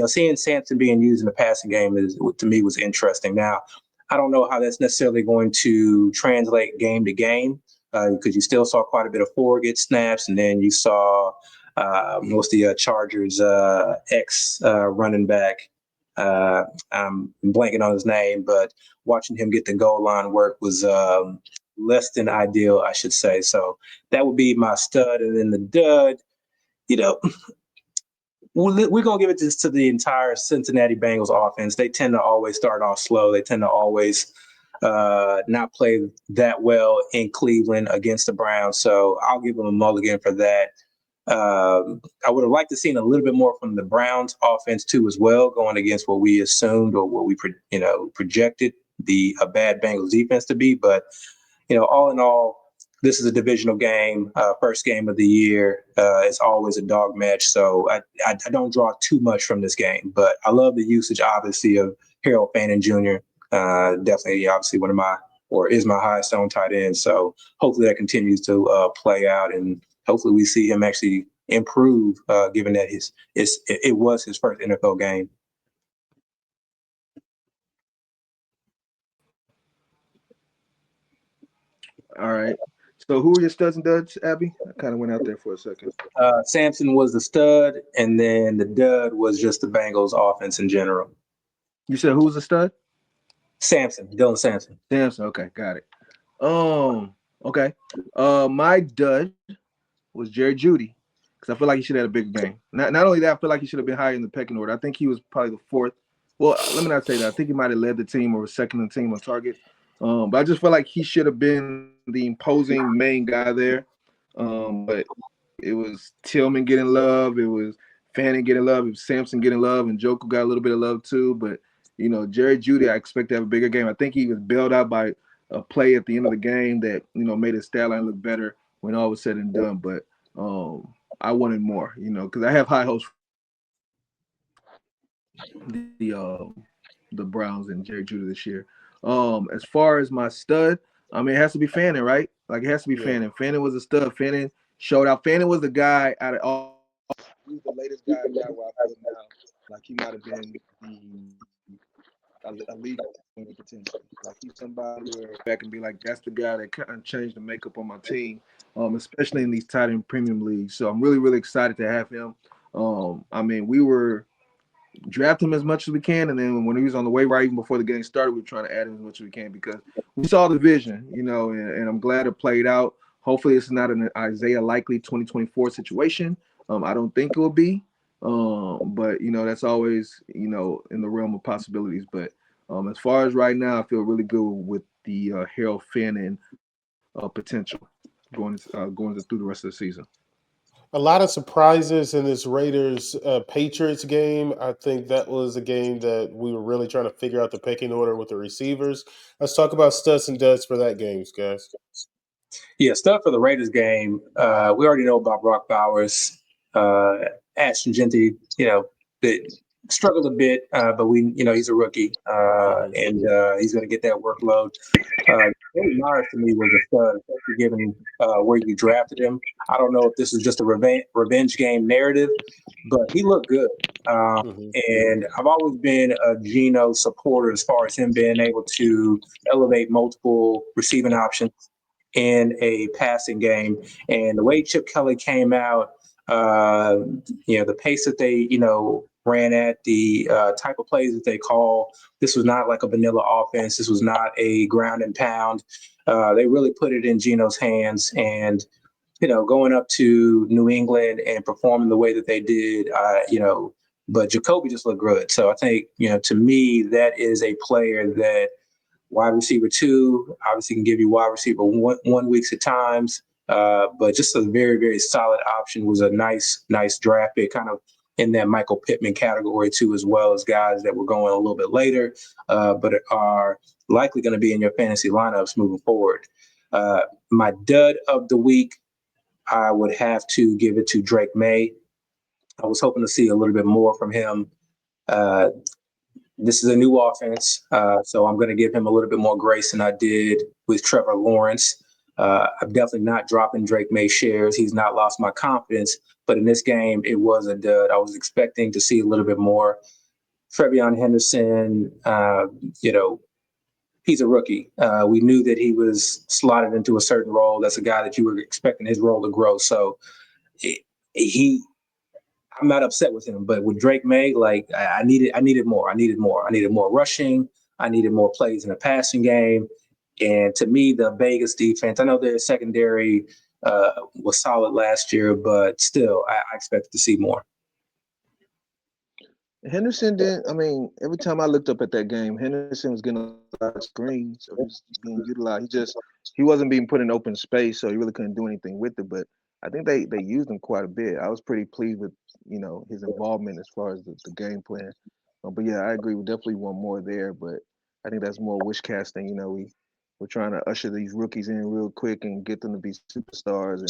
seeing Sampson being used in the passing game to me was interesting. Now, I don't know how that's necessarily going to translate game to game because you still saw quite a bit of forward get snaps, and then you saw what's the Chargers ex running back. I'm blanking on his name, but watching him get the goal line work was less than ideal, I should say. So that would be my stud. And then the dud, we're going to give it to the entire Cincinnati Bengals offense. They tend to always start off slow. They tend to always not play that well in Cleveland against the Browns. So I'll give them a mulligan for that. I would have liked to seen a little bit more from the Browns offense too, as well, going against what we assumed or what we projected a bad Bengals defense to be. But all in all, this is a divisional game, first game of the year. It's always a dog match, so I don't draw too much from this game. But I love the usage, obviously, of Harold Fannin Jr. Definitely, obviously, is my highest owned tight end. So hopefully that continues to play out, and hopefully we see him actually improve, given that it was his first NFL game. All right. So who are your studs and duds, Abby? I kind of went out there for a second. Sampson was the stud, and then the dud was just the Bengals offense in general. You said who was the stud? Sampson, Dylan Sampson. Samson. Okay, got it. Okay. My dud was Jerry Judy because I feel like he should have had a bigger game. Not only that, I feel like he should have been higher in the pecking order. I think he was probably the fourth. Well, let me not say that. I think he might have led the team or was second in the team on target. But I just feel like he should have been the imposing main guy there. But it was Tillman getting love. It was Fanning getting love. It was Sampson getting love, and Joker got a little bit of love too. But Jerry Judy, I expect to have a bigger game. I think he was bailed out by a play at the end of the game that made his stat line look better when all was said and done. But I wanted more, because I have high hopes for the Browns and Jerry Judy this year. As far as my stud, I mean, it has to be Fanning, right? Like, it has to be Fanning. Fanning was a stud. Fanning showed out. Fanning was the guy out of all. He's the latest guy where I feel now. Like, he might have been a league potential. Like, he's somebody where back and be like, that's the guy that kind of changed the makeup on my team, especially in these tight end premium leagues. So I'm really, really excited to have him. I mean, we were draft him as much as we can, and then when he was on the waiver, even before the game started, we were trying to add him as much as we can because we saw the vision, and I'm glad it played out. Hopefully, it's not an Isaiah Likely 2024 situation. I don't think it will be, but that's always in the realm of possibilities. But as far as right now, I feel really good with the Harold Fanning potential going through the rest of the season. A lot of surprises in this Raiders Patriots game. I think that was a game that we were really trying to figure out the pecking order with the receivers. Let's talk about studs and duds for that game, guys. Yeah, stuff for the Raiders game. We already know about Brock Bowers. Ashton Genty, that struggled a bit, but he's a rookie, and he's going to get that workload. Jordan Myers to me was a stud, especially given where you drafted him. I don't know if this is just a revenge game narrative, but he looked good. And I've always been a Geno supporter as far as him being able to elevate multiple receiving options in a passing game. And the way Chip Kelly came out, the pace that they, ran at, the type of plays that they call, this was not like a vanilla offense. This was not a ground and pound. They really put it in Geno's hands. And, going up to New England and performing the way that they did, but Jacoby just looked good. So I think, to me, that is a player that wide receiver 2, obviously can give you wide receiver 1 weeks at times. But just a very, very solid option. Was a nice draft pick, kind of in that Michael Pittman category too, as well as guys that were going a little bit later, but are likely going to be in your fantasy lineups moving forward. My dud of the week, I would have to give it to Drake May. I was hoping to see a little bit more from him. This is a new offense, so I'm going to give him a little bit more grace than I did with Trevor Lawrence. I'm definitely not dropping Drake May shares. He's not lost my confidence, but in this game, it was a dud. I was expecting to see a little bit more. Trevion Henderson, he's a rookie. We knew that he was slotted into a certain role. That's a guy that you were expecting his role to grow. So I'm not upset with him, but with Drake May, like I needed more. I needed more rushing. I needed more plays in the passing game. And to me, the Vegas defense, I know their secondary was solid last year, but still, I expected to see more. Henderson didn't. I mean, every time I looked up at that game, Henderson was getting a lot of screens, so he was being utilized. He wasn't being put in open space, so he really couldn't do anything with it. But I think they used him quite a bit. I was pretty pleased with his involvement as far as the game plan. But yeah, I agree. We definitely want more there, but I think that's more wish casting. We're trying to usher these rookies in real quick and get them to be superstars,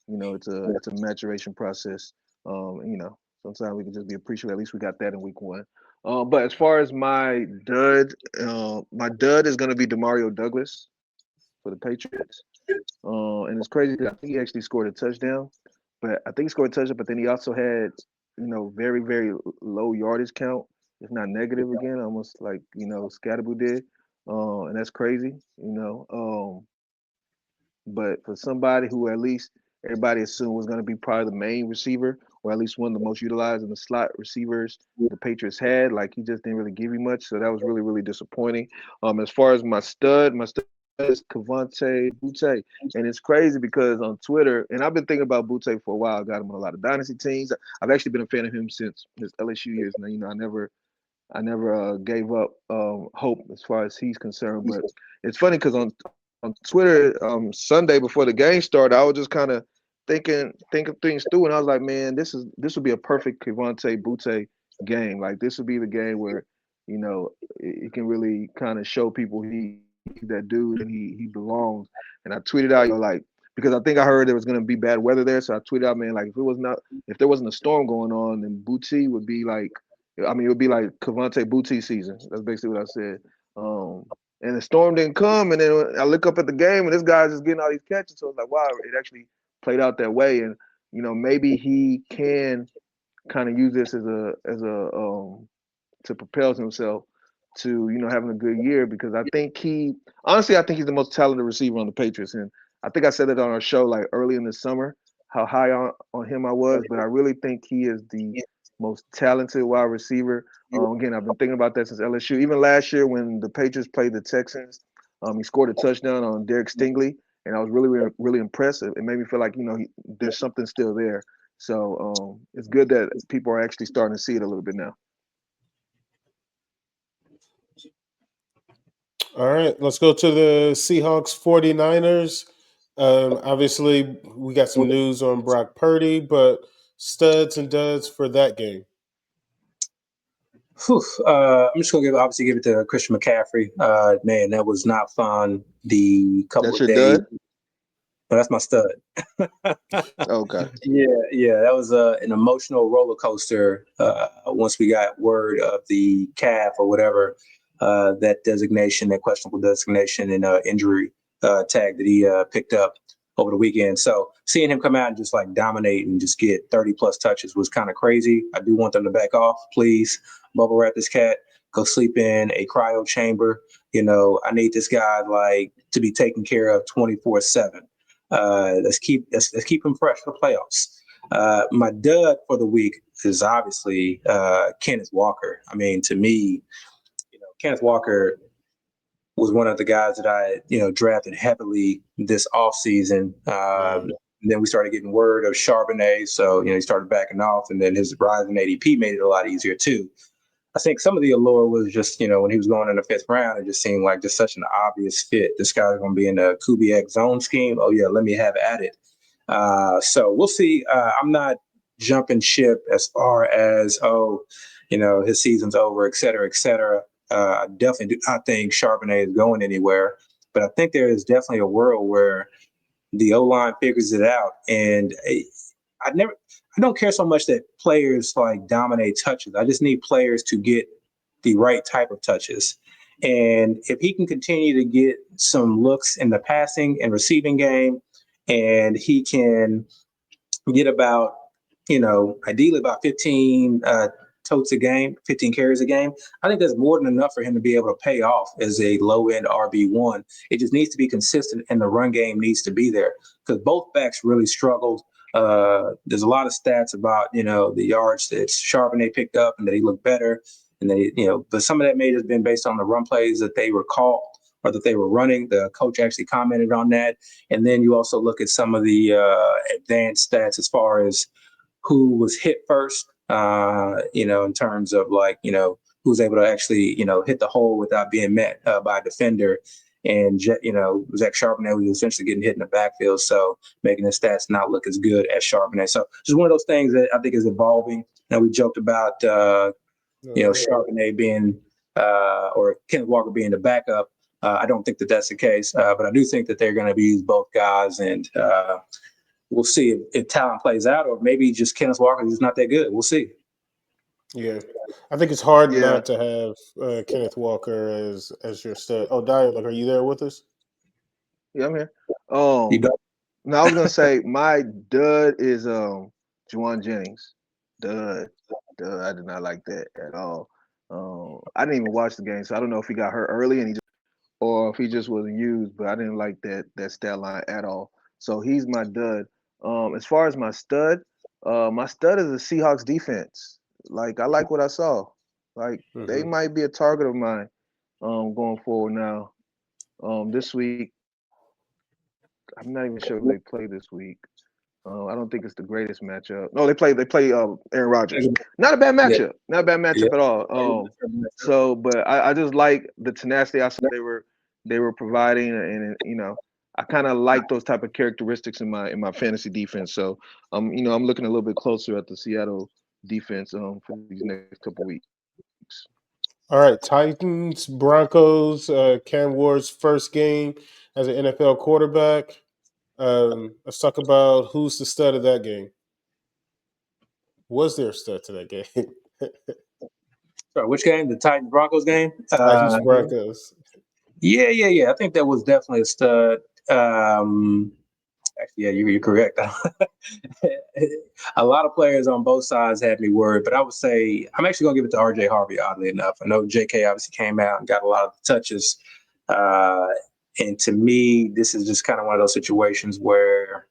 and it's a maturation process. Sometimes we can just be appreciative. At least we got that in week 1. But as far as my dud is going to be Demario Douglas for the Patriots. And it's crazy because I think he actually scored a touchdown. But I think he scored a touchdown, but then he also had, very, very low yardage count, if not negative again, almost like, Scatterboo did. And that's crazy, but for somebody who at least everybody assumed was going to be probably the main receiver, or at least one of the most utilized in the slot receivers the Patriots had, like he just didn't really give you much. So that was really, really disappointing. As far as my stud is Kevontae Butte. And it's crazy because on Twitter, and I've been thinking about Butte for a while, got him on a lot of dynasty teams. I've actually been a fan of him since his LSU years. Now, I never gave up hope as far as he's concerned. But it's funny because on Twitter Sunday before the game started, I was just kind of thinking things through, and I was like, man, this would be a perfect Kevontae Butte game. Like this would be the game where he can really kind of show people he's that dude and he belongs. And I tweeted out, like because I think I heard there was going to be bad weather there, so I tweeted out, man, like if there wasn't a storm going on, then Butte would be like. I mean, it would be like Kevontae Butte season. That's basically what I said. And the storm didn't come, and then I look up at the game, and this guy's just getting all these catches. So I was like, wow, it actually played out that way. And maybe he can kind of use this as a to propel himself to having a good year, because I think he's the most talented receiver on the Patriots. And I think I said it on our show like early in the summer how high on him I was, but I really think he is the most talented wide receiver. Again, I've been thinking about that since LSU. Even last year when the Patriots played the Texans, he scored a touchdown on Derek Stingley, and I was really, really, really impressed. It made me feel like there's something still there. So it's good that people are actually starting to see it a little bit now. All right, let's go to the Seahawks 49ers. Obviously, we got some news on Brock Purdy, but studs and duds for that game. I'm just gonna give it to Christian McCaffrey. Man, that was not fun. The couple That's of your days. dud? No, that's my stud. Okay. Yeah. That was an emotional roller coaster. Once we got word of the calf or whatever, that questionable designation and injury tag that he picked up over the weekend. So seeing him come out and just like dominate and just get 30 plus touches was kind of crazy. I do want them to back off, please. Bubble wrap this cat. Go sleep in a cryo chamber. I need this guy like to be taken care of 24/7. Let's keep him fresh for the playoffs. My dud for the week is obviously Kenneth Walker. I mean, to me, Kenneth Walker was one of the guys that I drafted heavily this offseason. Then we started getting word of Charbonnet, so he started backing off, and then his rise in ADP made it a lot easier too. I think some of the allure was just, when he was going in the fifth round, it just seemed like just such an obvious fit. This guy's going to be in the Kubiak zone scheme. Oh, yeah, let me have at it. So we'll see. I'm not jumping ship as far as, his season's over, et cetera, et cetera. I definitely do not think Charbonnet is going anywhere. But I think there is definitely a world where the O-line figures it out. And I don't care so much that players like dominate touches. I just need players to get the right type of touches. And if he can continue to get some looks in the passing and receiving game, and he can get about, ideally about 15 totes a game, 15 carries a game, I think that's more than enough for him to be able to pay off as a low-end RB1. It just needs to be consistent, and the run game needs to be there, because both backs really struggled. There's a lot of stats about, the yards that Charbonnet picked up and that he looked better. And they, but some of that may have been based on the run plays that they were called or that they were running. The coach actually commented on that. And then you also look at some of the advanced stats as far as who was hit first, in terms of like, who was able to actually, hit the hole without being met by a defender. And, Zach Charbonnet was essentially getting hit in the backfield, so making his stats not look as good as Charbonnet. So just one of those things that I think is evolving. Now, we joked about, Charbonnet being or Kenneth Walker being the backup. I don't think that that's the case, but I do think that they're going to use both guys, and we'll see if talent plays out, or maybe just Kenneth Walker is not that good. We'll see. Yeah, I think it's hard not to have Kenneth Walker as your stud. Oh, Dio, are you there with us? Yeah, I'm here. Now I was gonna say my dud is Juwan Jennings. Dud. I did not like that at all. I didn't even watch the game, so I don't know if he got hurt early and he or if he just wasn't used. But I didn't like that stat line at all. So he's my dud. As far as my stud is the Seahawks defense. Like I like what I saw. Like they might be a target of mine going forward now. This week, I'm not even sure if they play this week. I don't think it's the greatest matchup. No, they play Aaron Rodgers. Not a bad matchup. Not a bad matchup at all. So, but I just like the tenacity I saw they were providing, and I kind of like those type of characteristics in my fantasy defense. So, I'm looking a little bit closer at the Seattle defense for these next couple weeks. All right, Titans, Broncos, Cam Ward's first game as an NFL quarterback. Let's talk about who's the stud of that game. Was there a stud to that game? Sorry, which game? The Titans Broncos game? Titans Broncos. Yeah. I think that was definitely a stud. Actually, yeah, you're correct. A lot of players on both sides had me worried, but I would say I'm actually going to give it to RJ Harvey, oddly enough. I know JK obviously came out and got a lot of the touches. And to me, this is just kind of one of those situations where,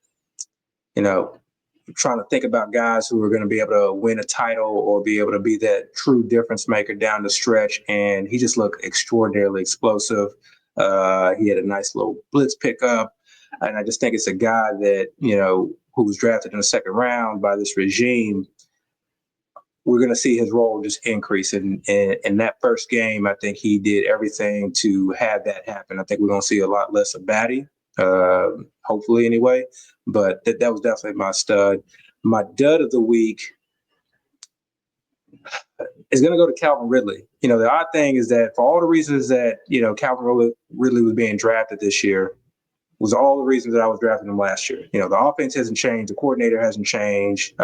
trying to think about guys who are going to be able to win a title or be able to be that true difference maker down the stretch. And he just looked extraordinarily explosive. He had a nice little blitz pickup. And I just think it's a guy that, who was drafted in the second round by this regime. We're going to see his role just increase. And in that first game, I think he did everything to have that happen. I think we're going to see a lot less of Batty, hopefully anyway. But that was definitely my stud. My dud of the week is going to go to Calvin Ridley. The odd thing is that for all the reasons that, Calvin Ridley was being drafted this year, was all the reasons that I was drafting him last year. The offense hasn't changed. The coordinator hasn't changed.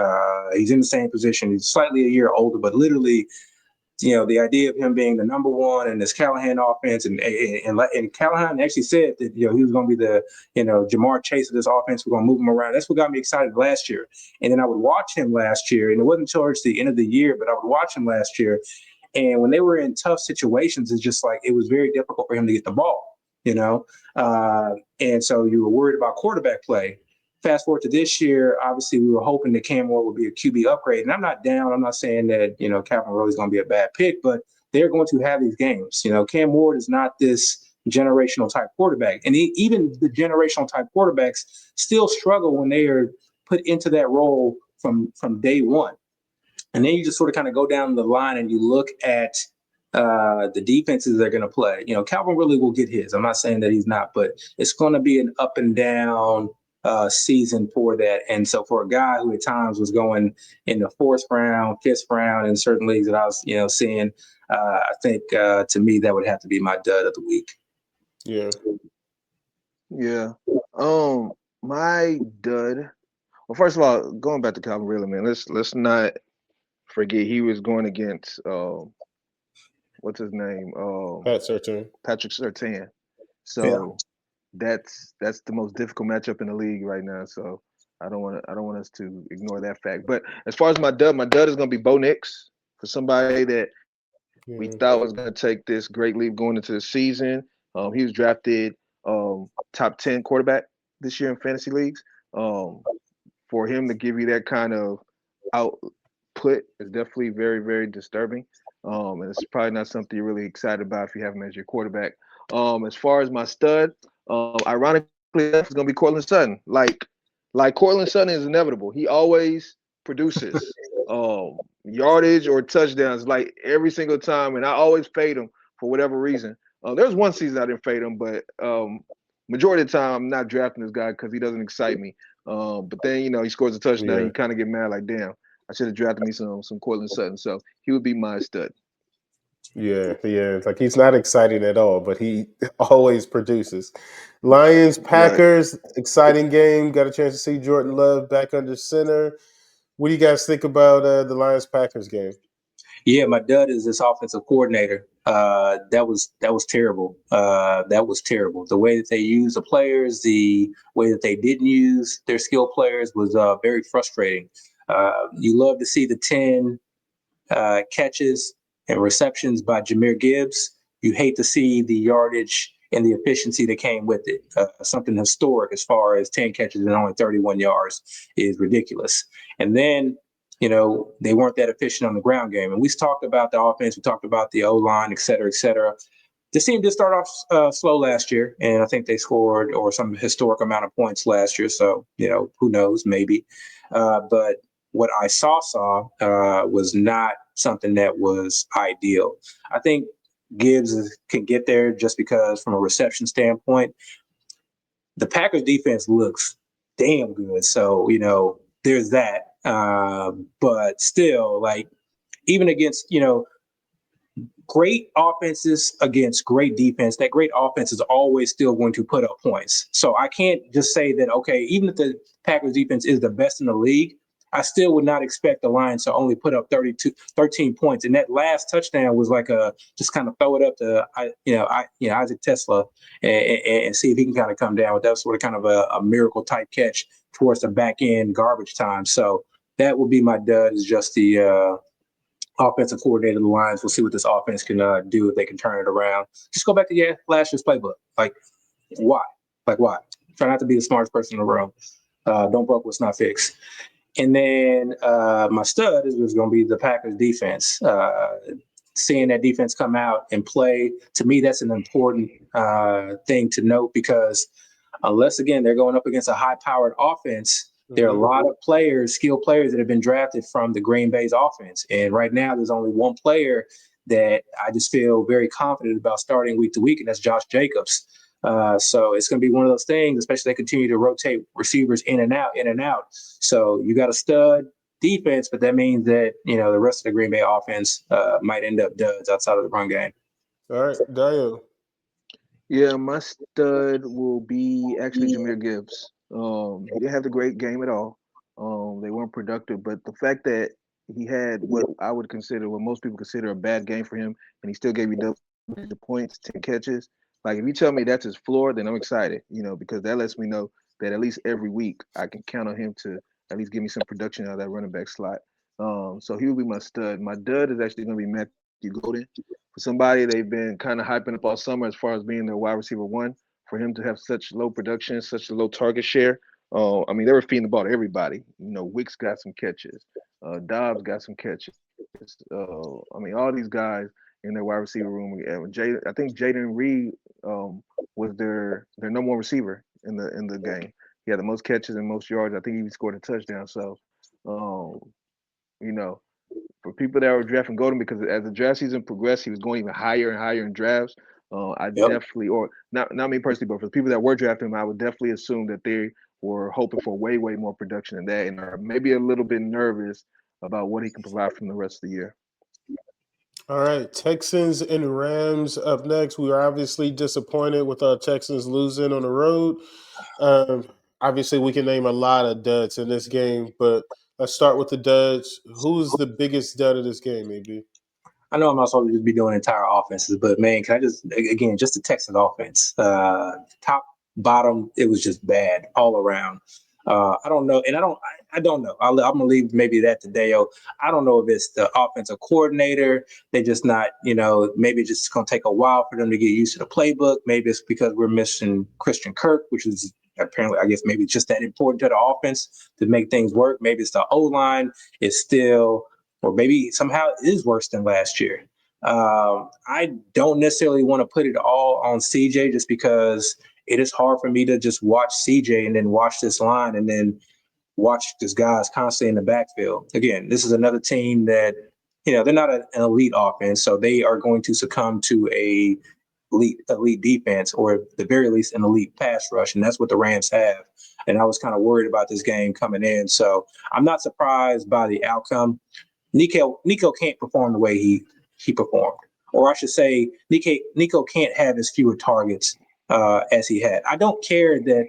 He's in the same position. He's slightly a year older, but literally, the idea of him being the number one in this Callahan offense, and Callahan actually said that, he was going to be the, Jamar Chase of this offense. We're going to move him around. That's what got me excited last year. And then I would watch him last year, and it wasn't towards the end of the year, but I would watch him last year. And when they were in tough situations, it's just like, it was very difficult for him to get the ball. And so you were worried about quarterback play. Fast forward to this year, obviously we were hoping that Cam Ward would be a QB upgrade. And I'm not down. I'm not saying that, Calvin Ridley is going to be a bad pick, but they're going to have these games. Cam Ward is not this generational type quarterback. And even the generational type quarterbacks still struggle when they are put into that role from day one. And then you just sort of kind of go down the line and you look at the defenses they're going to play. Calvin Ridley will get his. I'm not saying that he's not, but it's going to be an up and down season for that. And so for a guy who at times was going in the fourth round, fifth round in certain leagues that I was, seeing, I think to me that would have to be my dud of the week. Yeah. My dud. Well, first of all, going back to Calvin Ridley, man, let's not forget he was going against what's his name? Patrick Surtain. So that's the most difficult matchup in the league right now. So I don't want us to ignore that fact. But as far as my dud is gonna be Bo Nix, for somebody that we thought was gonna take this great leap going into the season. He was drafted top 10 quarterback this year in fantasy leagues. For him to give you that kind of output is definitely very, very disturbing. And it's probably not something you're really excited about if you have him as your quarterback. As far as my stud, ironically enough, it's gonna be Courtland Sutton. Like Courtland Sutton is inevitable. He always produces yardage or touchdowns like every single time, and I always fade him for whatever reason. There was one season I didn't fade him, but majority of the time I'm not drafting this guy because he doesn't excite me. But then he scores a touchdown, you kind of get mad like, damn, I should have drafted me some Courtland Sutton. So he would be my stud. Yeah. Like he's not exciting at all, but he always produces. Lions, Packers, exciting game. Got a chance to see Jordan Love back under center. What do you guys think about the Lions Packers game? Yeah, my dud is this offensive coordinator. That was terrible. That was terrible. The way that they used the players, the way that they didn't use their skill players was very frustrating. You love to see the 10 catches and receptions by Jahmyr Gibbs. You hate to see the yardage and the efficiency that came with it. Something historic as far as 10 catches and only 31 yards is ridiculous. And then, they weren't that efficient on the ground game. And we talked about the offense, we talked about the O-line, et cetera, et cetera. This team did start off slow last year, and I think they scored or some historic amount of points last year. So, who knows, maybe. But what I saw was not something that was ideal. I think Gibbs can get there just because from a reception standpoint, the Packers defense looks damn good. So, there's that. But still, like, even against, great offenses against great defense, that great offense is always still going to put up points. So I can't just say that, okay, even if the Packers defense is the best in the league, I still would not expect the Lions to only put up 13 points. And that last touchdown was like just kind of throw it up to, Isaac Tesla and see if he can kind of come down with that sort of kind of a miracle type catch towards the back end garbage time. So that would be my dud, is just the offensive coordinator of the Lions. We'll see what this offense can do if they can turn it around. Just go back to last year's playbook. Like, why? Why? Try not to be the smartest person in the room. Don't broke what's not fixed. And then my stud is going to be the Packers defense. Seeing that defense come out and play, to me, that's an important thing to note, because unless, again, they're going up against a high-powered offense, there are a lot of players, skilled players, that have been drafted from the Green Bay's offense. And right now, there's only one player that I just feel very confident about starting week to week, and that's Josh Jacobs. So it's going to be one of those things, especially they continue to rotate receivers in and out. So you got a stud defense, but that means that, the rest of the Green Bay offense might end up duds outside of the run game. All right, Dio. Yeah, my stud will be actually Jahmyr Gibbs. He didn't have the great game at all. They weren't productive, but the fact that he had what I would consider, what most people consider a bad game for him, and he still gave you double points, 10 catches. Like, if you tell me that's his floor, then I'm excited, because that lets me know that at least every week I can count on him to at least give me some production out of that running back slot. So he will be my stud. My dud is actually going to be Matthew Golden. For somebody they've been kind of hyping up all summer as far as being their wide receiver one, for him to have such low production, such a low target share. They were feeding the ball to everybody. Wicks got some catches. Dobbs got some catches. All these guys in their wide receiver room. I think Jaden Reed was their number one receiver in the game. He had the most catches and most yards. I think he even scored a touchdown. So, for people that were drafting Golden, because as the draft season progressed, he was going even higher and higher in drafts. Definitely, or not me personally, but for the people that were drafting him, I would definitely assume that they were hoping for way, way more production than that, and are maybe a little bit nervous about what he can provide from the rest of the year. All right, Texans and Rams up next. We were obviously disappointed with our Texans losing on the road. Obviously, we can name a lot of duds in this game, but let's start with the duds. Who's the biggest dud of this game, AB? I know I'm not supposed to just be doing entire offenses, but man, can I just the Texans offense, top, bottom, it was just bad all around. I don't know, and I don't know. I'm gonna leave maybe that to Deo. I don't know if it's the offensive coordinator. They just not, maybe it's just gonna take a while for them to get used to the playbook. Maybe it's because we're missing Christian Kirk, which is apparently, I guess, maybe just that important to the offense to make things work. Maybe it's the O-line is still, or maybe somehow it is worse than last year. I don't necessarily want to put it all on CJ, just because it is hard for me to just watch CJ and then watch this line and then watch this guys constantly in the backfield. Again, this is another team that, they're not an elite offense, so they are going to succumb to a elite defense, or at the very least an elite pass rush, and that's what the Rams have. And I was kind of worried about this game coming in, so I'm not surprised by the outcome. Nico can't perform the way he performed, or I should say, Nico can't have as fewer targets as he had. I don't care that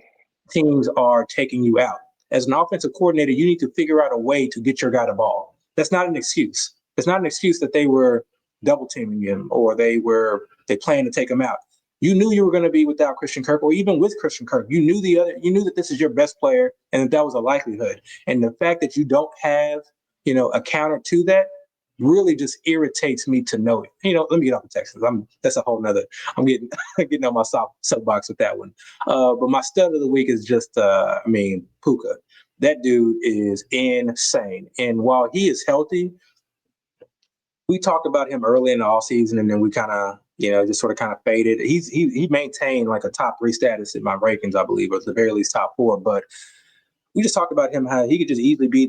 teams are taking you out. As an offensive coordinator, you need to figure out a way to get your guy the ball. That's not an excuse. It's not an excuse that they were double teaming him or they planned to take him out. You knew you were going to be without Christian Kirk, or even with Christian Kirk. You knew that this is your best player, and that was a likelihood. And the fact that you don't have, a counter to that, really just irritates me to know it. Let me get off the Texans. That's a whole nother. I'm getting getting on my soapbox with that one. But my stud of the week is just, Puka. That dude is insane. And while he is healthy, we talked about him early in the offseason, and then we kind of, just sort of kind of faded. He maintained like a top 3 status in my rankings, I believe, or at the very least top 4. But we just talked about him, how he could just easily be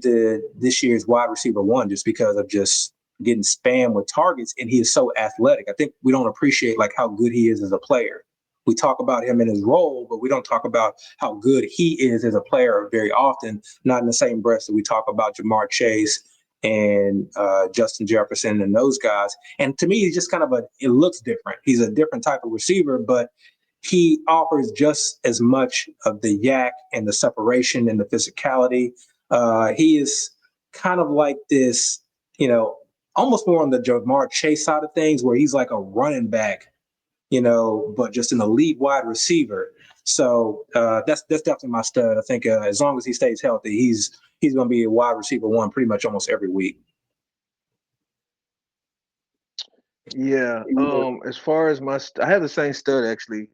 this year's wide receiver 1 just because of just getting spammed with targets, and he is so athletic. I think we don't appreciate like how good he is as a player. We talk about him in his role, but we don't talk about how good he is as a player very often, not in the same breath that we talk about Jamar Chase and Justin Jefferson and those guys. And to me, he's just it looks different. He's a different type of receiver, but he offers just as much of the yak and the separation and the physicality. He is kind of like this, almost more on the Jamar Chase side of things, where he's like a running back, but just an elite wide receiver. So that's definitely my stud. I think as long as he stays healthy, he's going to be a wide receiver 1 pretty much almost every week. Yeah. As far as I have the same stud actually.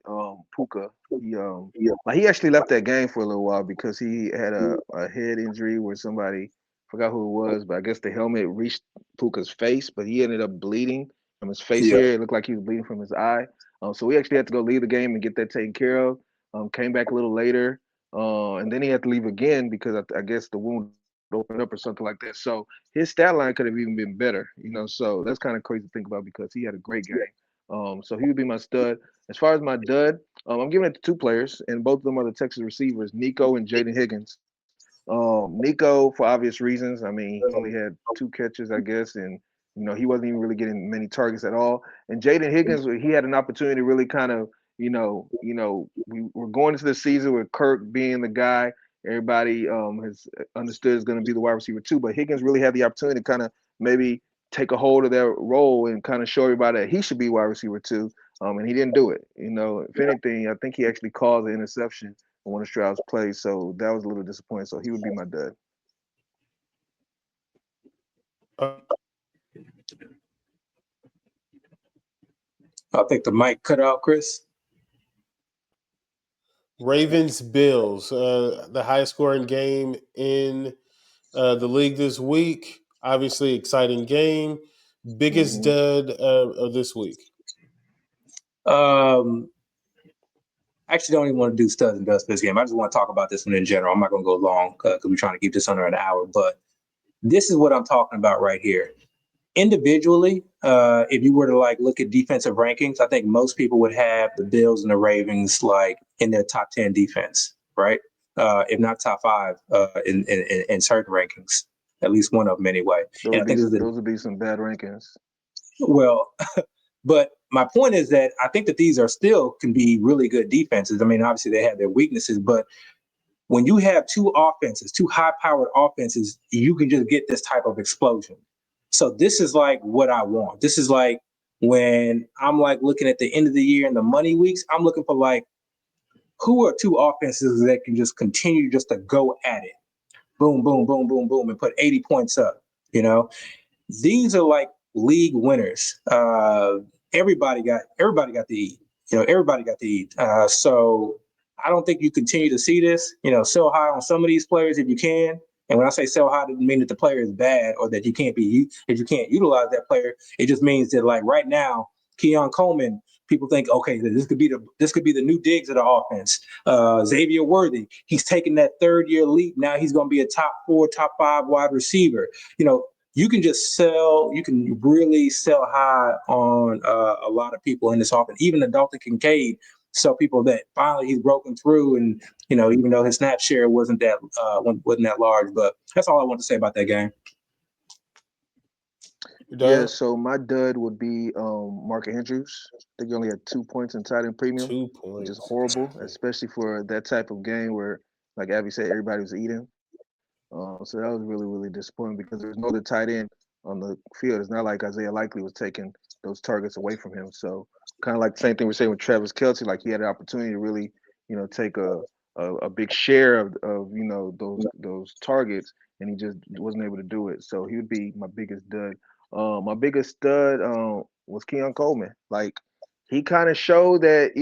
Puka. He actually left that game for a little while because he had a head injury where somebody forgot who it was, but I guess the helmet reached Puka's face, but he ended up bleeding from his face here. It looked like he was bleeding from his eye. So we actually had to go leave the game and get that taken care of. Came back a little later, and then he had to leave again because I guess the wound opened up or something like that. So his stat line could have even been better, So that's kind of crazy to think about because he had a great game. So he would be my stud. As far as my dud, I'm giving it to 2 players, and both of them are the Texas receivers, Nico and Jaden Higgins. Nico, for obvious reasons. I mean, he only had 2 catches, I guess, and he wasn't even really getting many targets at all. And Jaden Higgins, he had an opportunity to really kind of, we were going into the season with Kirk being the guy everybody has understood is going to be the wide receiver 2, but Higgins really had the opportunity to kind of maybe take a hold of that role and kind of show everybody that he should be wide receiver 2, and he didn't do it. If anything, I think he actually caused an interception on one of Stroud's plays, so that was a little disappointing. So he would be my dud. I think the mic cut out, Chris. Ravens Bills, the highest scoring game in the league this week. Obviously, exciting game. Biggest dud of this week. I actually don't even want to do studs and duds for this game. I just want to talk about this one in general. I'm not going to go long because we're trying to keep this under an hour. But this is what I'm talking about right here. Individually, if you were to look at defensive rankings, I think most people would have the Bills and the Ravens in their top 10 defense, right? If not top 5 in certain rankings, at least one of them anyway. Those would be some bad rankings. Well, but my point is that I think that these can be really good defenses. I mean, obviously they have their weaknesses, but when you have 2 high-powered offenses, you can just get this type of explosion. So this is what I want. This is when I'm looking at the end of the year and the money weeks, I'm looking for who are 2 offenses that can just continue just to go at it. Boom, boom, boom, boom, boom, and put 80 points up. These are league winners. Everybody got to eat. Everybody got to eat. So I don't think you continue to see this. Sell high on some of these players if you can. And when I say sell high, it doesn't mean that the player is bad or that you can't utilize that player. It just means that right now, Keon Coleman, people think, okay, this could be the new Diggs of the offense. Xavier Worthy, he's taking that 3rd-year leap. Now he's going to be a top 4, top 5 wide receiver. You can just you can really sell high on a lot of people in this offense. Even the Dalton Kincaid, sell people that finally he's broken through, and even though his snap share wasn't that large. But that's all I want to say about that game. Yeah, so my dud would be Mark Andrews. I think he only had 2 points in tight end premium, 2 points, which is horrible, especially for that type of game where, like Abby said, everybody was eating. So that was really, really disappointing because there's no other tight end on the field. It's not like Isaiah Likely was taking those targets away from him. So kind of like the same thing we're saying with Travis Kelce, he had an opportunity to really, take a big share of those targets, and he just wasn't able to do it. So he would be my biggest dud. My biggest stud was Keon Coleman. Like he kind of showed that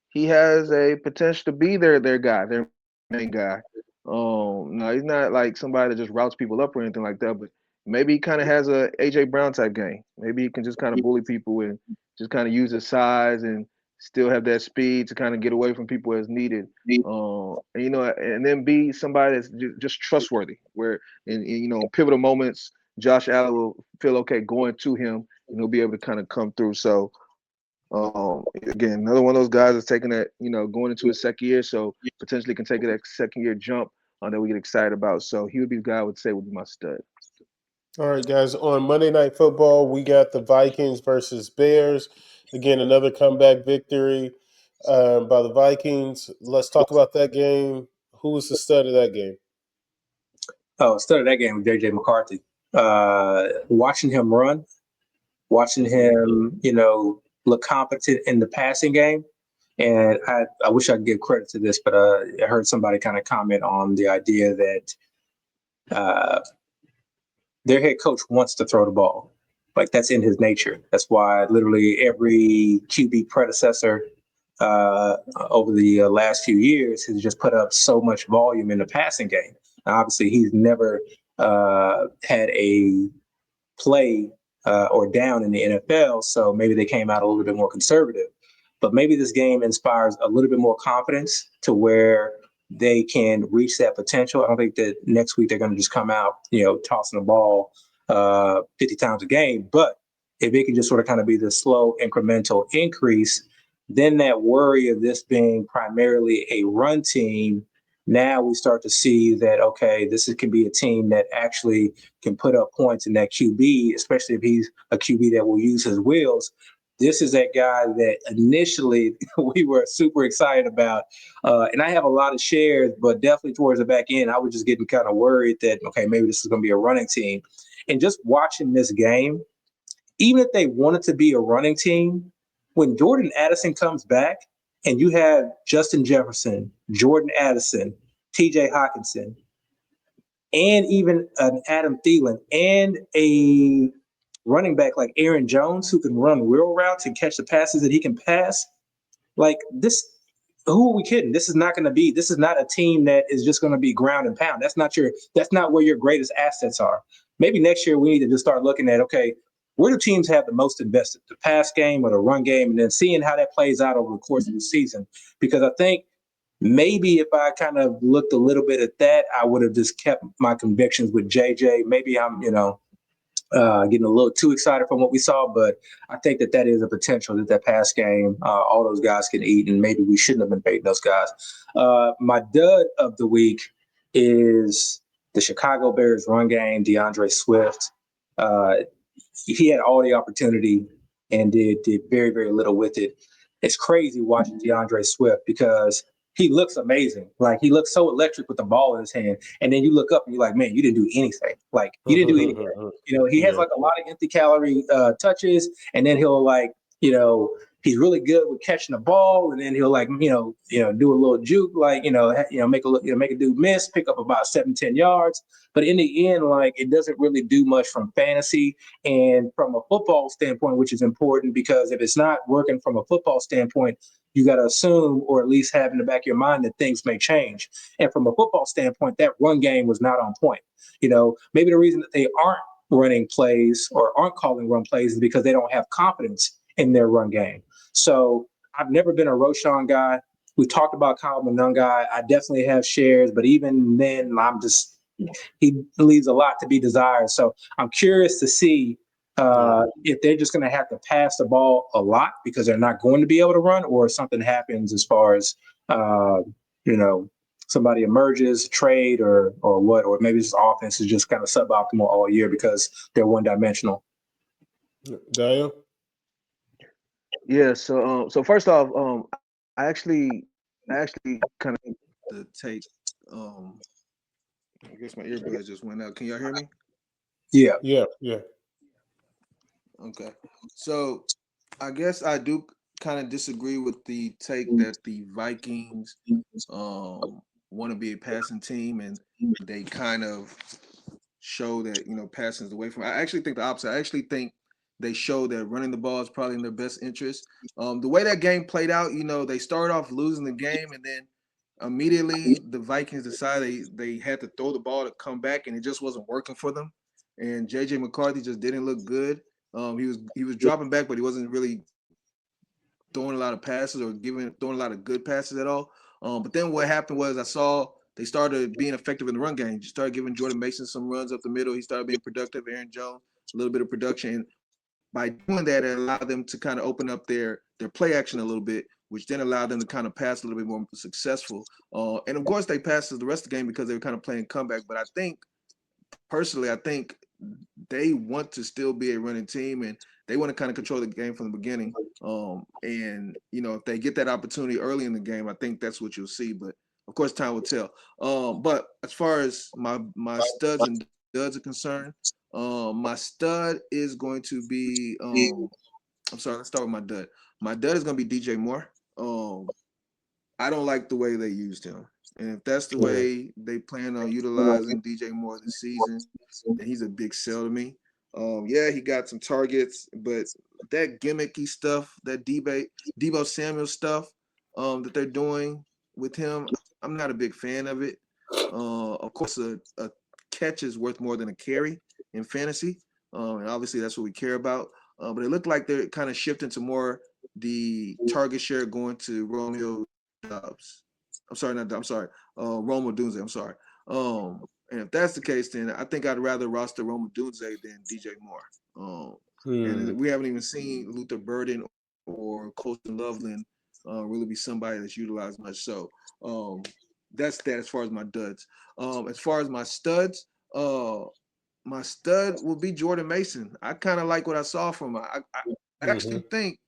he has a potential to be their guy, their main guy. No, he's not like somebody that just routes people up or anything like that, but maybe he kind of has a AJ Brown type game. Maybe he can just kind of bully people and just kind of use his size and still have that speed to kind of get away from people as needed. And then be somebody that's just trustworthy. Where in pivotal moments, Josh Allen will feel okay going to him and he'll be able to kind of come through. So again, another one of those guys that's taking that, going into his second year, so potentially can take that second year jump that we get excited about. So he would be the guy I would say would be my stud. All right, guys. On Monday Night Football, we got the Vikings versus Bears. Again, another comeback victory by the Vikings. Let's talk about that game. Who was the stud of that game? Oh, stud of that game was JJ McCarthy. Watching him run, watching him, look competent in the passing game. And I wish I could give credit to this, but I heard somebody kind of comment on the idea that their head coach wants to throw the ball. Like that's in his nature. That's why literally every QB predecessor over the last few years has just put up so much volume in the passing game. Now, obviously, he's never had a play or down in the NFL, so maybe they came out a little bit more conservative. But maybe this game inspires a little bit more confidence to where they can reach that potential. I don't think that next week they're going to just come out, tossing the ball 50 times a game. But if it can just sort of kind of be the slow incremental increase, then that worry of this being primarily a run team, now we start to see that, okay, can be a team that actually can put up points in that QB, especially if he's a QB that will use his wheels. This is that guy that initially we were super excited about. And I have a lot of shares, but definitely towards the back end, I was just getting kind of worried that, okay, maybe this is going to be a running team. And just watching this game, even if they wanted to be a running team, when Jordan Addison comes back and you have Justin Jefferson, Jordan Addison, TJ Hockenson, and even an Adam Thielen and a running back like Aaron Jones who can run wheel routes and catch the passes that he can pass, like this, who are we kidding? This is not a team that is just going to be ground and pound. That's not where your greatest assets are. Maybe next year we need to just start looking at, okay, where do teams have the most invested, the pass game or the run game, and then seeing how that plays out over the course of the season. Because I think maybe if I kind of looked a little bit at that, I would have just kept my convictions with JJ. Maybe I'm, getting a little too excited from what we saw, but I think that is a potential that pass game, all those guys can eat, and maybe we shouldn't have been baiting those guys. My dud of the week is the Chicago Bears run game, DeAndre Swift. He had all the opportunity and did very, very little with it. It's crazy watching DeAndre Swift because he looks amazing. Like he looks so electric with the ball in his hand. And then you look up and you're like, man, you didn't do anything. Like you didn't do anything. He has like a lot of empty calorie touches, and then he'll he's really good with catching the ball, and then he'll do a little juke, make a dude miss, pick up about 7-10 yards. But in the end, like it doesn't really do much from fantasy and from a football standpoint, which is important because if it's not working from a football standpoint, you got to assume or at least have in the back of your mind that things may change. And from a football standpoint, that run game was not on point. Maybe the reason that they aren't running plays or aren't calling run plays is because they don't have confidence in their run game. So I've never been a Roschon guy. We talked about Kyle Monangai. I definitely have shares, but even then, he leaves a lot to be desired. So I'm curious to see if they're just going to have to pass the ball a lot because they're not going to be able to run, or if something happens as far as somebody emerges, trade, or what, or maybe this offense is just kind of suboptimal all year because they're one-dimensional. Dio? Yeah. So first off, I actually kind of to take. I guess my earbuds just went out. Can y'all hear me? Yeah. Okay. So I guess I do kind of disagree with the take that the Vikings want to be a passing team, and they kind of show that, passing is away from. I actually think the opposite. I actually think they show that running the ball is probably in their best interest. The way that game played out, they started off losing the game, and then immediately the Vikings decided they had to throw the ball to come back, and it just wasn't working for them. And J.J. McCarthy just didn't look good. He was dropping back, but he wasn't really throwing a lot of passes or throwing a lot of good passes at all. But then what happened was I saw they started being effective in the run game. Just started giving Jordan Mason some runs up the middle. He started being productive. Aaron Jones, a little bit of production. And by doing that, it allowed them to kind of open up their play action a little bit, which then allowed them to kind of pass a little bit more successful. And of course, they passed the rest of the game because they were kind of playing comeback. But I think they want to still be a running team, and they want to kind of control the game from the beginning. And if they get that opportunity early in the game, I think that's what you'll see. But of course, time will tell. But as far as my studs and duds are concerned, my stud is going to be. I'm sorry. Let's start with my dud. My dud is going to be DJ Moore. I don't like the way they used him. And if that's the way they plan on utilizing DJ Moore this season, then he's a big sell to me. He got some targets, but that gimmicky stuff, that Deebo Samuel stuff that they're doing with him, I'm not a big fan of it. Of course, a catch is worth more than a carry in fantasy, and obviously that's what we care about. But it looked like they're kind of shifting to more the target share going to Romeo Doubs. Rome Odunze. I'm sorry. And if that's the case, then I think I'd rather roster Rome Odunze than DJ Moore. And we haven't even seen Luther Burden or Colston Loveland really be somebody that's utilized much. So that's that as far as my duds. As far as my studs, my stud will be Jordan Mason. I kind of like what I saw from him. I actually think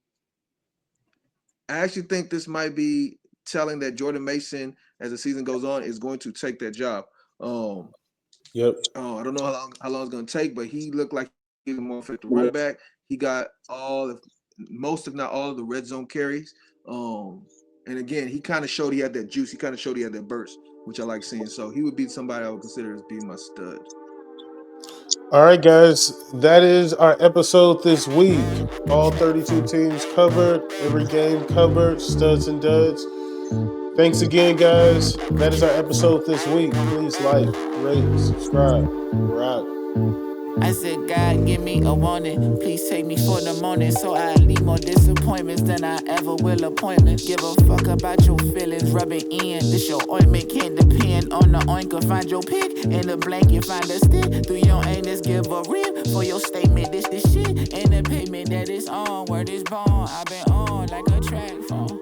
this might be telling that Jordan Mason, as the season goes on, is going to take that job. I don't know how long it's going to take, but he looked like he's a more effective running back. He got most, if not all, of the red zone carries. And again, he kind of showed he had that juice. He kind of showed he had that burst, which I like seeing. So he would be somebody I would consider as being my stud. All right, guys, that is our episode this week. All 32 teams covered, every game covered, studs and duds. Thanks again, guys. That is our episode this week. Please like, rate, subscribe. We're out. I said, God, give me a warning. Please take me for the morning, so I leave more disappointments than I ever will appointments. Give a fuck about your feelings, rub it in. This your ointment, can't depend on the oinker. Find your pick in the blanket, find a stick. Through your anus, give a rib for your statement. This shit, and the payment that is on, word is born. I've been on like a track phone.